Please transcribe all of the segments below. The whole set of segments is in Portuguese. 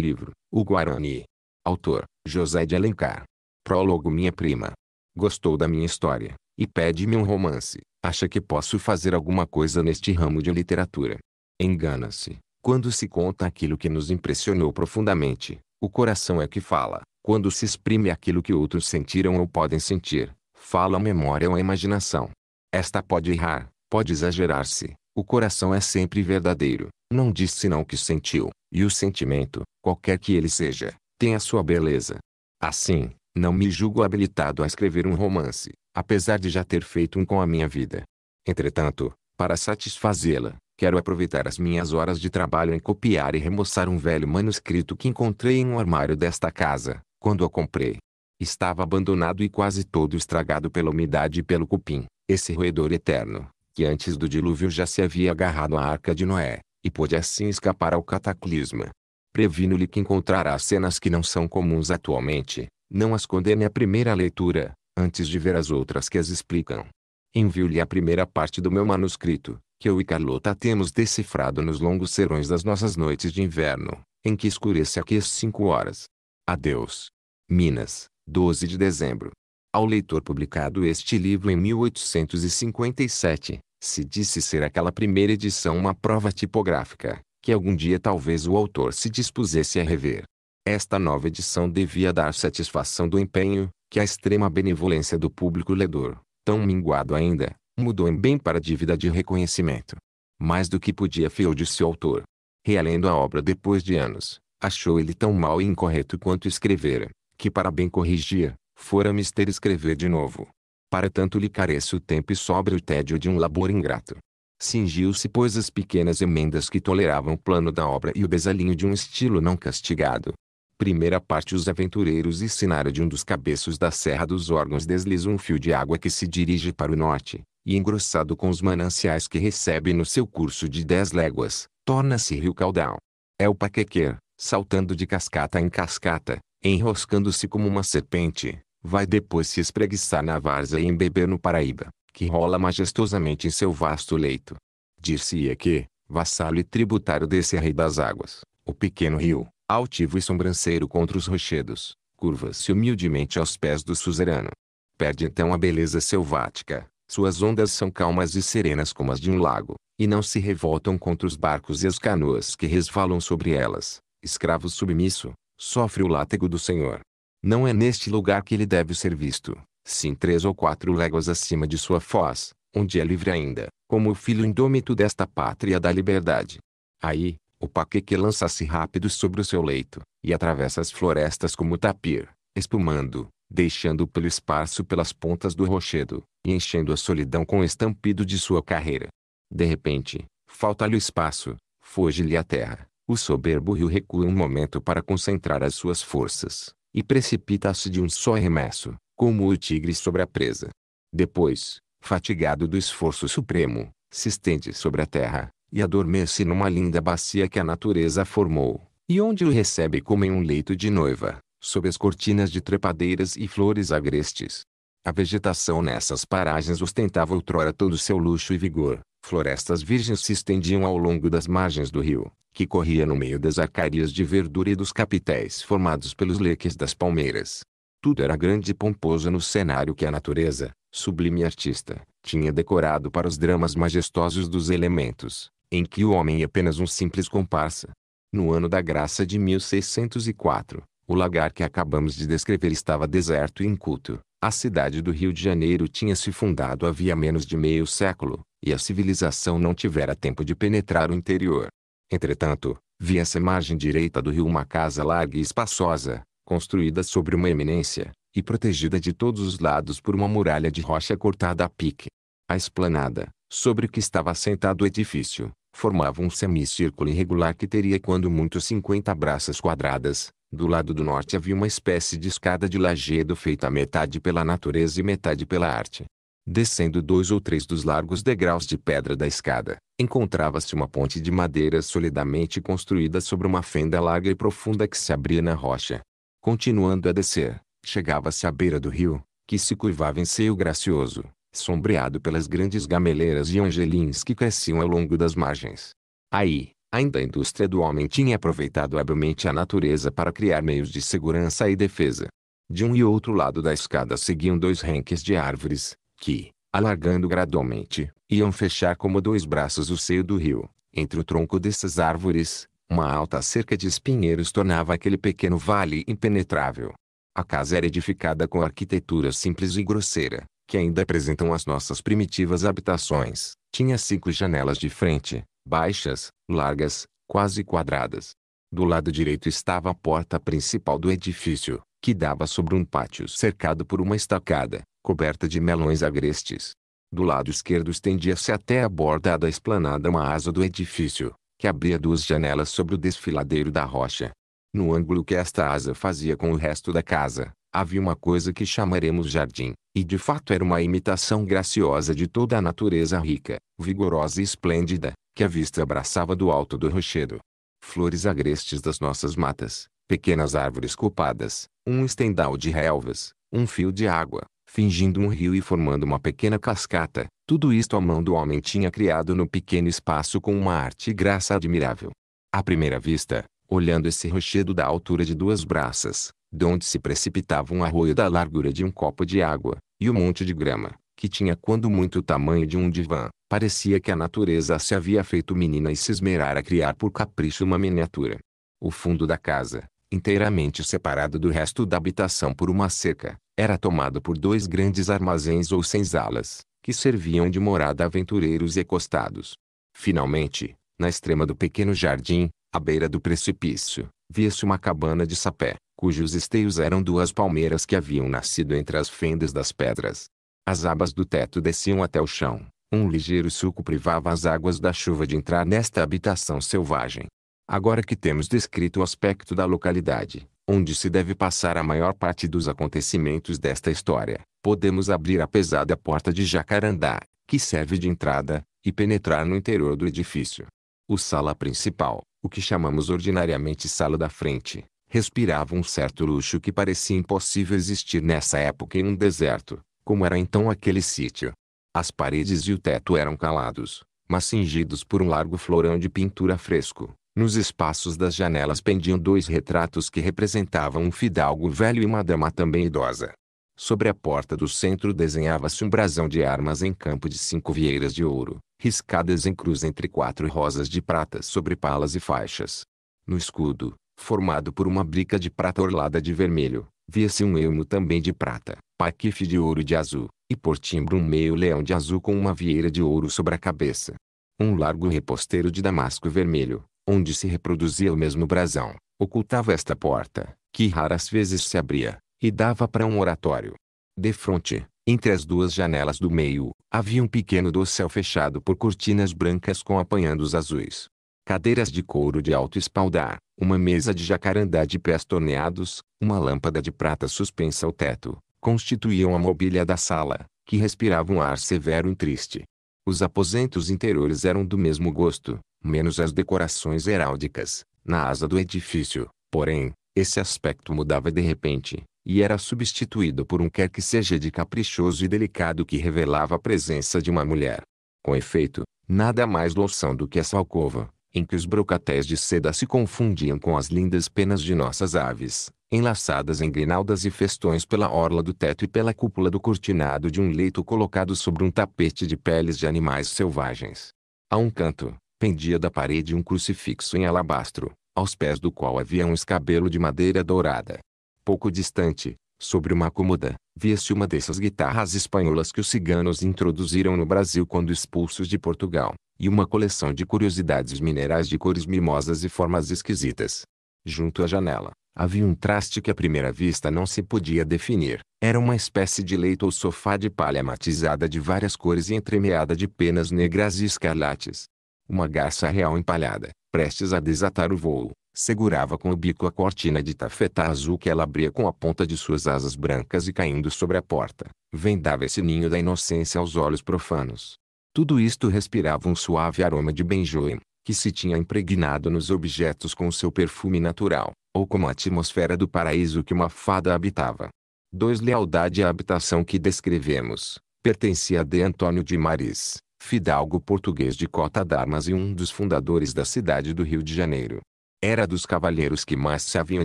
Livro: O Guarani. Autor: José de Alencar. Prólogo: Minha prima gostou da minha história, e pede-me um romance. Acha que posso fazer alguma coisa neste ramo de literatura. Engana-se. Quando se conta aquilo que nos impressionou profundamente, o coração é que fala. Quando se exprime aquilo que outros sentiram ou podem sentir, fala a memória ou a imaginação. Esta pode errar, pode exagerar-se. O coração é sempre verdadeiro, não diz senão o que sentiu, e o sentimento, qualquer que ele seja, tem a sua beleza. Assim, não me julgo habilitado a escrever um romance, apesar de já ter feito um com a minha vida. Entretanto, para satisfazê-la, quero aproveitar as minhas horas de trabalho em copiar e remoçar um velho manuscrito que encontrei em um armário desta casa, quando o comprei. Estava abandonado e quase todo estragado pela umidade e pelo cupim, esse roedor eterno, que antes do dilúvio já se havia agarrado à arca de Noé, e pôde assim escapar ao cataclisma. Previno-lhe que encontrará cenas que não são comuns atualmente. Não as condene à primeira leitura, antes de ver as outras que as explicam. Envio-lhe a primeira parte do meu manuscrito, que eu e Carlota temos decifrado nos longos serões das nossas noites de inverno, em que escurece aqui às 5 horas. Adeus. Minas, 12 de dezembro. Ao leitor publicado este livro em 1857, se disse ser aquela primeira edição uma prova tipográfica, que algum dia talvez o autor se dispusesse a rever. Esta nova edição devia dar satisfação do empenho, que a extrema benevolência do público ledor, tão minguado ainda, mudou em bem para dívida de reconhecimento. Mais do que podia feu-disse o autor. Relendo a obra depois de anos, achou ele tão mau e incorreto quanto escrevera, que para bem corrigir, fora mister escrever de novo. Para tanto lhe carece o tempo e sobra o tédio de um labor ingrato. Cingiu-se pois as pequenas emendas que toleravam o plano da obra e o desalinho de um estilo não castigado. Primeira parte: Os aventureiros e cenário de um dos cabeços da Serra dos Órgãos desliza um fio de água que se dirige para o norte, e engrossado com os mananciais que recebe no seu curso de 10 léguas, torna-se rio caudal. É o Paquequer, saltando de cascata em cascata, enroscando-se como uma serpente, vai depois se espreguiçar na várzea e embeber no Paraíba, que rola majestosamente em seu vasto leito. Dir-se-ia que, vassalo e tributário desse rei das águas, o pequeno rio, altivo e sobranceiro contra os rochedos, curva-se humildemente aos pés do suzerano. Perde então a beleza selvática, suas ondas são calmas e serenas como as de um lago, e não se revoltam contra os barcos e as canoas que resvalam sobre elas. Escravo submisso, sofre o látego do senhor. Não é neste lugar que ele deve ser visto, sim 3 ou 4 léguas acima de sua foz, onde é livre ainda, como o filho indômito desta pátria da liberdade. Aí, o Paqueque lança-se rápido sobre o seu leito, e atravessa as florestas como tapir, espumando, deixando o pelo esparso pelas pontas do rochedo, e enchendo a solidão com o estampido de sua carreira. De repente, falta-lhe o espaço, foge-lhe a terra, o soberbo rio recua um momento para concentrar as suas forças, e precipita-se de um só arremesso, como o tigre sobre a presa. Depois, fatigado do esforço supremo, se estende sobre a terra, e adormece numa linda bacia que a natureza formou, e onde o recebe como em um leito de noiva, sob as cortinas de trepadeiras e flores agrestes. A vegetação nessas paragens ostentava outrora todo o seu luxo e vigor. Florestas virgens se estendiam ao longo das margens do rio, que corria no meio das arcarias de verdura e dos capitéis formados pelos leques das palmeiras. Tudo era grande e pomposo no cenário que a natureza, sublime artista, tinha decorado para os dramas majestosos dos elementos, em que o homem é apenas um simples comparsa. No ano da graça de 1604, o lagar que acabamos de descrever estava deserto e inculto. A cidade do Rio de Janeiro tinha se fundado havia menos de meio século, e a civilização não tivera tempo de penetrar o interior. Entretanto, via-se à margem direita do rio uma casa larga e espaçosa, construída sobre uma eminência, e protegida de todos os lados por uma muralha de rocha cortada a pique. A esplanada, sobre o que estava assentado o edifício, formava um semicírculo irregular que teria quando muito 50 braças quadradas. Do lado do norte havia uma espécie de escada de lajedo feita metade pela natureza e metade pela arte. Descendo 2 ou 3 dos largos degraus de pedra da escada, encontrava-se uma ponte de madeira solidamente construída sobre uma fenda larga e profunda que se abria na rocha. Continuando a descer, chegava-se à beira do rio, que se curvava em seio gracioso, sombreado pelas grandes gameleiras e angelins que cresciam ao longo das margens. Aí, Ainda a indústria do homem tinha aproveitado habilmente a natureza para criar meios de segurança e defesa. De um e outro lado da escada seguiam dois renques de árvores, que, alargando gradualmente, iam fechar como dois braços o seio do rio. Entre o tronco dessas árvores, uma alta cerca de espinheiros tornava aquele pequeno vale impenetrável. A casa era edificada com arquitetura simples e grosseira, que ainda apresentam as nossas primitivas habitações. Tinha 5 janelas de frente, baixas, largas, quase quadradas. Do lado direito estava a porta principal do edifício, que dava sobre um pátio cercado por uma estacada, coberta de melões agrestes. Do lado esquerdo estendia-se até a borda da esplanada uma asa do edifício, que abria 2 janelas sobre o desfiladeiro da rocha. No ângulo que esta asa fazia com o resto da casa, havia uma coisa que chamaremos jardim, e de fato era uma imitação graciosa de toda a natureza rica, vigorosa e esplêndida, que a vista abraçava do alto do rochedo. Flores agrestes das nossas matas, pequenas árvores copadas, um estendal de relvas, um fio de água, fingindo um rio e formando uma pequena cascata, tudo isto a mão do homem tinha criado no pequeno espaço com uma arte e graça admirável. À primeira vista, olhando esse rochedo da altura de 2 braças, de onde se precipitava um arroio da largura de um copo de água, e o monte de grama, que tinha quando muito o tamanho de um divã, parecia que a natureza se havia feito menina e se esmerara a criar por capricho uma miniatura. O fundo da casa, inteiramente separado do resto da habitação por uma cerca, era tomado por 2 grandes armazéns ou senzalas, que serviam de morada a aventureiros e acostados. Finalmente, na extrema do pequeno jardim, à beira do precipício, via-se uma cabana de sapé, cujos esteios eram 2 palmeiras que haviam nascido entre as fendas das pedras. As abas do teto desciam até o chão. Um ligeiro sulco privava as águas da chuva de entrar nesta habitação selvagem. Agora que temos descrito o aspecto da localidade, onde se deve passar a maior parte dos acontecimentos desta história, podemos abrir a pesada porta de jacarandá, que serve de entrada, e penetrar no interior do edifício. O sala principal, o que chamamos ordinariamente sala da frente, respirava um certo luxo que parecia impossível existir nessa época em um deserto, como era então aquele sítio. As paredes e o teto eram calados, mas cingidos por um largo florão de pintura fresco. Nos espaços das janelas pendiam 2 retratos que representavam um fidalgo velho e uma dama também idosa. Sobre a porta do centro desenhava-se um brasão de armas em campo de 5 vieiras de ouro, riscadas em cruz entre 4 rosas de prata sobre palas e faixas. No escudo, formado por uma brica de prata orlada de vermelho, via-se um elmo também de prata, paquife de ouro e de azul, e por timbre um meio-leão de azul com uma vieira de ouro sobre a cabeça. Um largo reposteiro de damasco vermelho, onde se reproduzia o mesmo brasão, ocultava esta porta, que raras vezes se abria, e dava para um oratório. Defronte, entre as 2 janelas do meio, havia um pequeno dossel fechado por cortinas brancas com apanhandos azuis. Cadeiras de couro de alto espaldar, uma mesa de jacarandá de pés torneados, uma lâmpada de prata suspensa ao teto, constituíam a mobília da sala, que respirava um ar severo e triste. Os aposentos interiores eram do mesmo gosto, menos as decorações heráldicas, na asa do edifício, porém, esse aspecto mudava de repente, e era substituído por um quer que seja de caprichoso e delicado que revelava a presença de uma mulher. Com efeito, nada mais loução do que essa alcova, em que os brocatéis de seda se confundiam com as lindas penas de nossas aves, enlaçadas em grinaldas e festões pela orla do teto e pela cúpula do cortinado de um leito colocado sobre um tapete de peles de animais selvagens. A um canto, pendia da parede um crucifixo em alabastro, aos pés do qual havia um escabelo de madeira dourada. Pouco distante, sobre uma cômoda, via-se uma dessas guitarras espanholas que os ciganos introduziram no Brasil quando expulsos de Portugal, e uma coleção de curiosidades minerais de cores mimosas e formas esquisitas. Junto à janela, havia um traste que à primeira vista não se podia definir. Era uma espécie de leito ou sofá de palha matizada de várias cores e entremeada de penas negras e escarlates. Uma garça real empalhada, prestes a desatar o voo, segurava com o bico a cortina de tafetá azul que ela abria com a ponta de suas asas brancas e caindo sobre a porta, vendava esse ninho da inocência aos olhos profanos. Tudo isto respirava um suave aroma de benjoim, que se tinha impregnado nos objetos com seu perfume natural, ou como a atmosfera do paraíso que uma fada habitava. 2. Lealdade à habitação que descrevemos, pertencia a de Antônio de Maris, fidalgo português de cota d'armas e um dos fundadores da cidade do Rio de Janeiro. Era dos cavalheiros que mais se haviam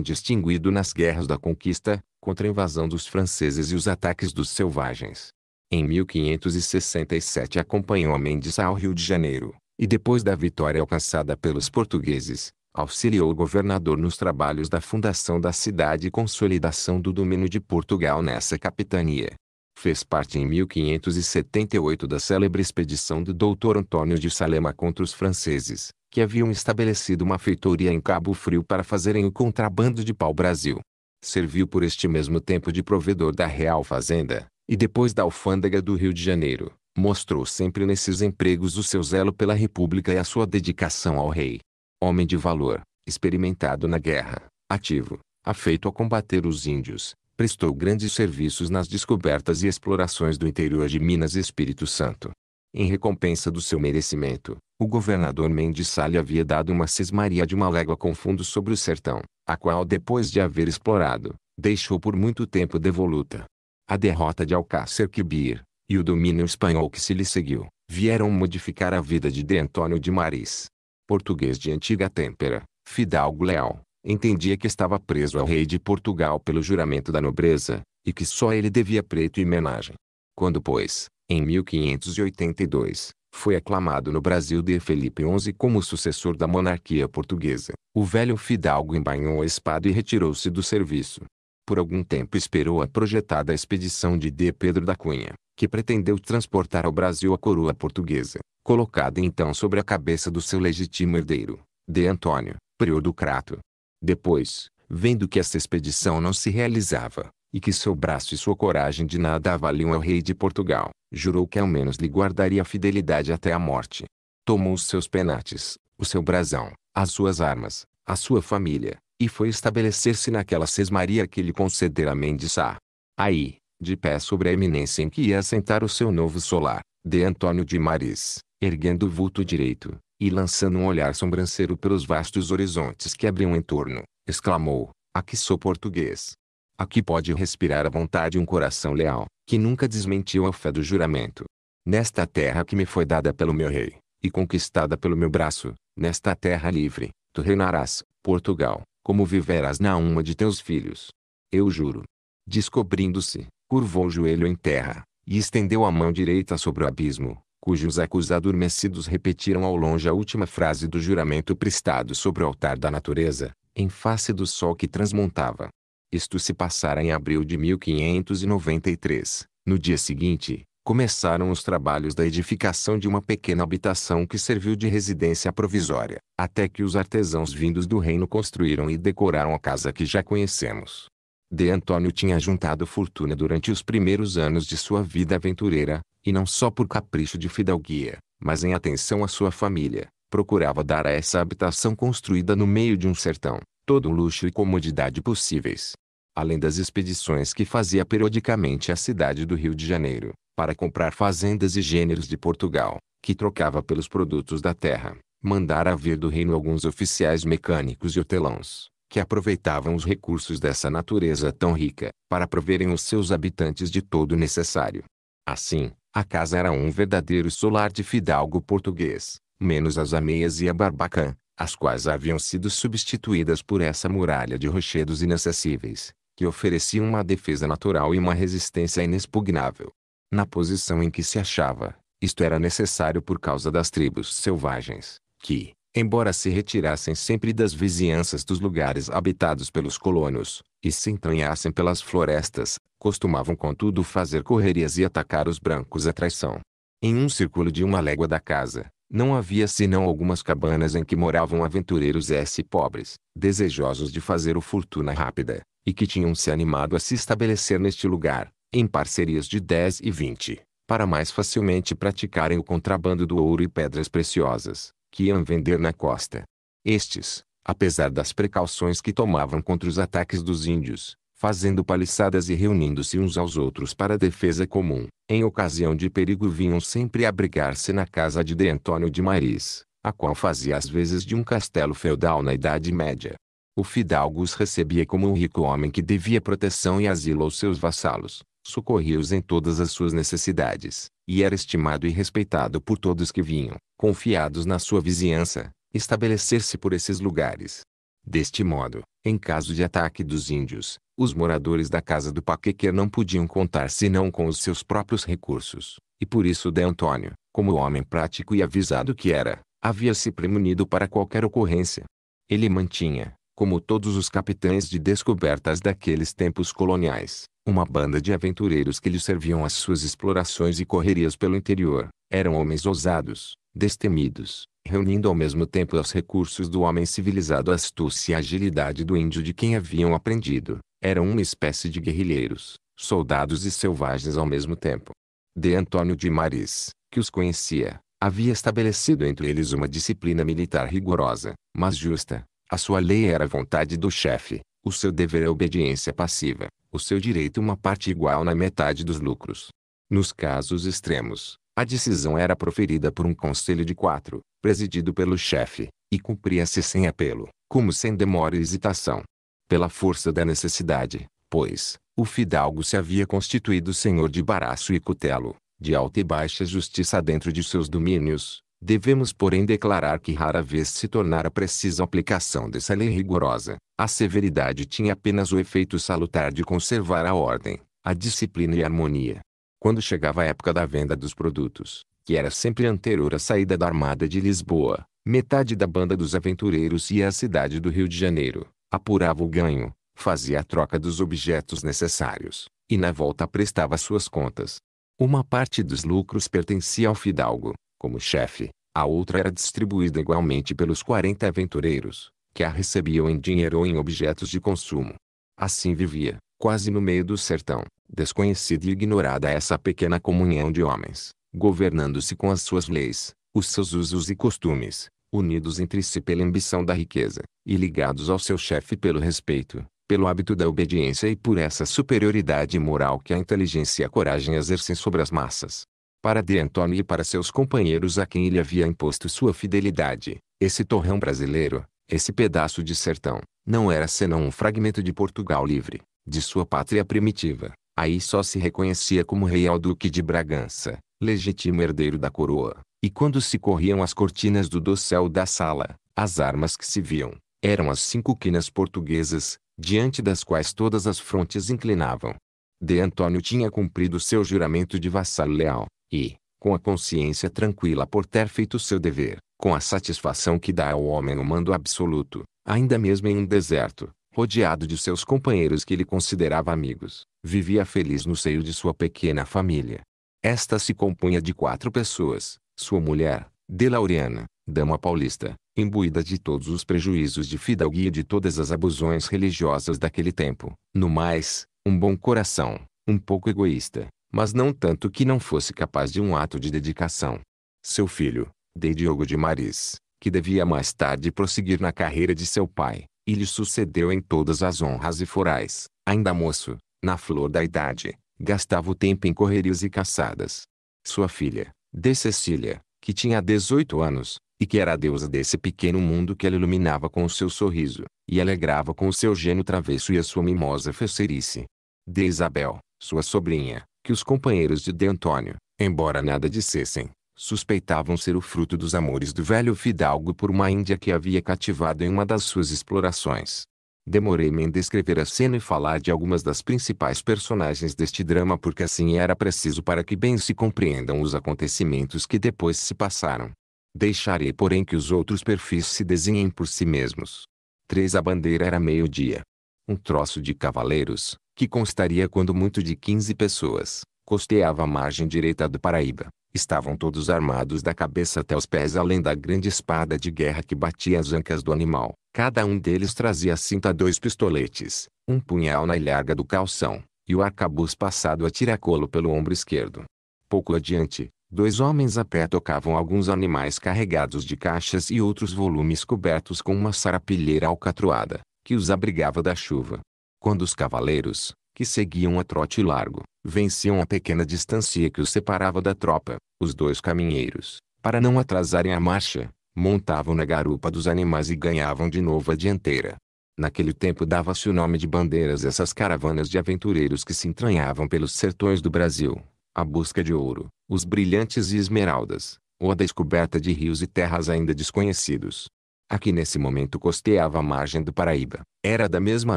distinguido nas guerras da conquista, contra a invasão dos franceses e os ataques dos selvagens. Em 1567 acompanhou a Mendes ao Rio de Janeiro, e depois da vitória alcançada pelos portugueses, auxiliou o governador nos trabalhos da fundação da cidade e consolidação do domínio de Portugal nessa capitania. Fez parte em 1578 da célebre expedição do Dr. Antônio de Salema contra os franceses, que haviam estabelecido uma feitoria em Cabo Frio para fazerem o contrabando de pau-brasil. Serviu por este mesmo tempo de provedor da Real Fazenda, e depois da alfândega do Rio de Janeiro, mostrou sempre nesses empregos o seu zelo pela República e a sua dedicação ao rei. Homem de valor, experimentado na guerra, ativo, afeito a combater os índios, prestou grandes serviços nas descobertas e explorações do interior de Minas e Espírito Santo. Em recompensa do seu merecimento, o governador Mendes Sá lhe havia dado uma sesmaria de uma légua com fundo sobre o sertão, a qual depois de haver explorado, deixou por muito tempo devoluta. A derrota de Alcácer Quibir, e o domínio espanhol que se lhe seguiu, vieram modificar a vida de Antônio de Maris. Português de antiga têmpera, fidalgo leal, entendia que estava preso ao rei de Portugal pelo juramento da nobreza, e que só ele devia preto e menagem. Quando pois, em 1582, foi aclamado no Brasil de Felipe XI como sucessor da monarquia portuguesa, o velho fidalgo embainhou a espada e retirou-se do serviço. Por algum tempo esperou a projetada expedição de D. Pedro da Cunha, que pretendeu transportar ao Brasil a coroa portuguesa, colocada então sobre a cabeça do seu legítimo herdeiro, D. Antônio, prior do Crato. Depois, vendo que essa expedição não se realizava, e que seu braço e sua coragem de nada valiam ao rei de Portugal, jurou que ao menos lhe guardaria fidelidade até a morte. Tomou os seus penates, o seu brasão, as suas armas, a sua família, e foi estabelecer-se naquela sesmaria que lhe concedera Mendes Sá. Aí, de pé sobre a eminência em que ia assentar o seu novo solar, D. Antônio de Maris, erguendo o vulto direito, e lançando um olhar sobranceiro pelos vastos horizontes que abriam em torno, exclamou: aqui sou português. Aqui pode respirar à vontade um coração leal, que nunca desmentiu a fé do juramento. Nesta terra que me foi dada pelo meu rei, e conquistada pelo meu braço, nesta terra livre, tu reinarás, Portugal, como viverás na uma de teus filhos. Eu juro. Descobrindo-se, curvou o joelho em terra, e estendeu a mão direita sobre o abismo, cujos ecos adormecidos repetiram ao longe a última frase do juramento prestado sobre o altar da natureza, em face do sol que transmontava. Isto se passara em abril de 1593. No dia seguinte, começaram os trabalhos da edificação de uma pequena habitação que serviu de residência provisória, até que os artesãos vindos do reino construíram e decoraram a casa que já conhecemos. D. Antônio tinha juntado fortuna durante os primeiros anos de sua vida aventureira, e não só por capricho de fidalguia, mas em atenção à sua família, procurava dar a essa habitação construída no meio de um sertão, todo o luxo e comodidade possíveis. Além das expedições que fazia periodicamente à cidade do Rio de Janeiro, para comprar fazendas e gêneros de Portugal, que trocava pelos produtos da terra, mandara vir do reino alguns oficiais mecânicos e hortelãos, que aproveitavam os recursos dessa natureza tão rica, para proverem os seus habitantes de todo o necessário. Assim, a casa era um verdadeiro solar de fidalgo português, menos as ameias e a barbacã, as quais haviam sido substituídas por essa muralha de rochedos inacessíveis, que ofereciam uma defesa natural e uma resistência inexpugnável. Na posição em que se achava, isto era necessário por causa das tribos selvagens, que, embora se retirassem sempre das vizinhanças dos lugares habitados pelos colonos, e se entranhassem pelas florestas, costumavam contudo fazer correrias e atacar os brancos à traição. Em um círculo de uma légua da casa, não havia senão algumas cabanas em que moravam aventureiros pobres, desejosos de fazer fortuna rápida, e que tinham se animado a se estabelecer neste lugar, em parcerias de 10 e 20, para mais facilmente praticarem o contrabando do ouro e pedras preciosas, que iam vender na costa. Estes, apesar das precauções que tomavam contra os ataques dos índios, fazendo paliçadas e reunindo-se uns aos outros para a defesa comum, em ocasião de perigo vinham sempre abrigar-se na casa de D. Antônio de Maris, a qual fazia às vezes de um castelo feudal na Idade Média. O fidalgo os recebia como um rico homem que devia proteção e asilo aos seus vassalos, socorria-os em todas as suas necessidades, e era estimado e respeitado por todos que vinham, confiados na sua vizinhança, estabelecer-se por esses lugares. Deste modo, em caso de ataque dos índios, os moradores da casa do Paquequer não podiam contar senão com os seus próprios recursos, e por isso de Antônio, como homem prático e avisado que era, havia se premunido para qualquer ocorrência. Ele mantinha, como todos os capitães de descobertas daqueles tempos coloniais, uma banda de aventureiros que lhe serviam às suas explorações e correrias pelo interior. Eram homens ousados, destemidos, reunindo ao mesmo tempo os recursos do homem civilizado, a astúcia e a agilidade do índio de quem haviam aprendido. Eram uma espécie de guerrilheiros, soldados e selvagens ao mesmo tempo. De Antônio de Maris, que os conhecia, havia estabelecido entre eles uma disciplina militar rigorosa, mas justa. A sua lei era a vontade do chefe, o seu dever a obediência passiva, o seu direito uma parte igual na metade dos lucros. Nos casos extremos, a decisão era proferida por um conselho de 4, presidido pelo chefe, e cumpria-se sem apelo, como sem demora e hesitação. Pela força da necessidade, pois, o fidalgo se havia constituído senhor de baraço e cutelo, de alta e baixa justiça dentro de seus domínios. Devemos porém declarar que rara vez se tornara precisa a aplicação dessa lei rigorosa. A severidade tinha apenas o efeito salutar de conservar a ordem, a disciplina e a harmonia. Quando chegava a época da venda dos produtos, que era sempre anterior à saída da Armada de Lisboa, metade da banda dos aventureiros ia à cidade do Rio de Janeiro, apurava o ganho, fazia a troca dos objetos necessários, e na volta prestava suas contas. Uma parte dos lucros pertencia ao fidalgo, como chefe, a outra era distribuída igualmente pelos 40 aventureiros, que a recebiam em dinheiro ou em objetos de consumo. Assim vivia, quase no meio do sertão, desconhecida e ignorada essa pequena comunhão de homens, governando-se com as suas leis, os seus usos e costumes, unidos entre si pela ambição da riqueza, e ligados ao seu chefe pelo respeito, pelo hábito da obediência e por essa superioridade moral que a inteligência e a coragem exercem sobre as massas. Para de Antônio e para seus companheiros a quem ele havia imposto sua fidelidade, esse torrão brasileiro, esse pedaço de sertão, não era senão um fragmento de Portugal livre, de sua pátria primitiva. Aí só se reconhecia como rei ao duque de Bragança, legítimo herdeiro da coroa, e quando se corriam as cortinas do dossel da sala, as armas que se viam, eram as 5 quinas portuguesas, diante das quais todas as frontes inclinavam. De Antônio tinha cumprido seu juramento de vassalo leal, e, com a consciência tranquila por ter feito seu dever, com a satisfação que dá ao homem o mando absoluto, ainda mesmo em um deserto, rodeado de seus companheiros que ele considerava amigos, vivia feliz no seio de sua pequena família. Esta se compunha de 4 pessoas, sua mulher, de Laureana, dama paulista, imbuída de todos os prejuízos de fidalguia e de todas as abusões religiosas daquele tempo. No mais, um bom coração, um pouco egoísta, mas não tanto que não fosse capaz de um ato de dedicação. Seu filho, de Diogo de Maris, que devia mais tarde prosseguir na carreira de seu pai, e lhe sucedeu em todas as honras e forais, ainda moço, na flor da idade, gastava o tempo em correrias e caçadas. Sua filha, de Cecília, que tinha 18 anos, e que era a deusa desse pequeno mundo que ela iluminava com o seu sorriso, e alegrava com o seu gênio travesso e a sua mimosa fecerice. De Isabel, sua sobrinha, que os companheiros de Antônio, embora nada dissessem, suspeitavam ser o fruto dos amores do velho fidalgo por uma índia que havia cativado em uma das suas explorações. Demorei-me em descrever a cena e falar de algumas das principais personagens deste drama porque assim era preciso para que bem se compreendam os acontecimentos que depois se passaram. Deixarei porém que os outros perfis se desenhem por si mesmos. 3 A bandeira era meio-dia. Um troço de cavaleiros, que constaria quando muito de 15 pessoas, costeava a margem direita do Paraíba. Estavam todos armados da cabeça até os pés além da grande espada de guerra que batia as ancas do animal. Cada um deles trazia à cinta 2 pistoletes, um punhal na ilharga do calção, e o arcabuz passado a tiracolo pelo ombro esquerdo. Pouco adiante, 2 homens a pé tocavam alguns animais carregados de caixas e outros volumes cobertos com uma sarapilheira alcatroada, que os abrigava da chuva. Quando os cavaleiros, que seguiam a trote largo, venciam a pequena distância que os separava da tropa, os 2 caminheiros, para não atrasarem a marcha, montavam na garupa dos animais e ganhavam de novo a dianteira. Naquele tempo dava-se o nome de bandeiras essas caravanas de aventureiros que se entranhavam pelos sertões do Brasil, à busca de ouro, os brilhantes e esmeraldas, ou a descoberta de rios e terras ainda desconhecidos. Aqui nesse momento costeava a margem do Paraíba. Era da mesma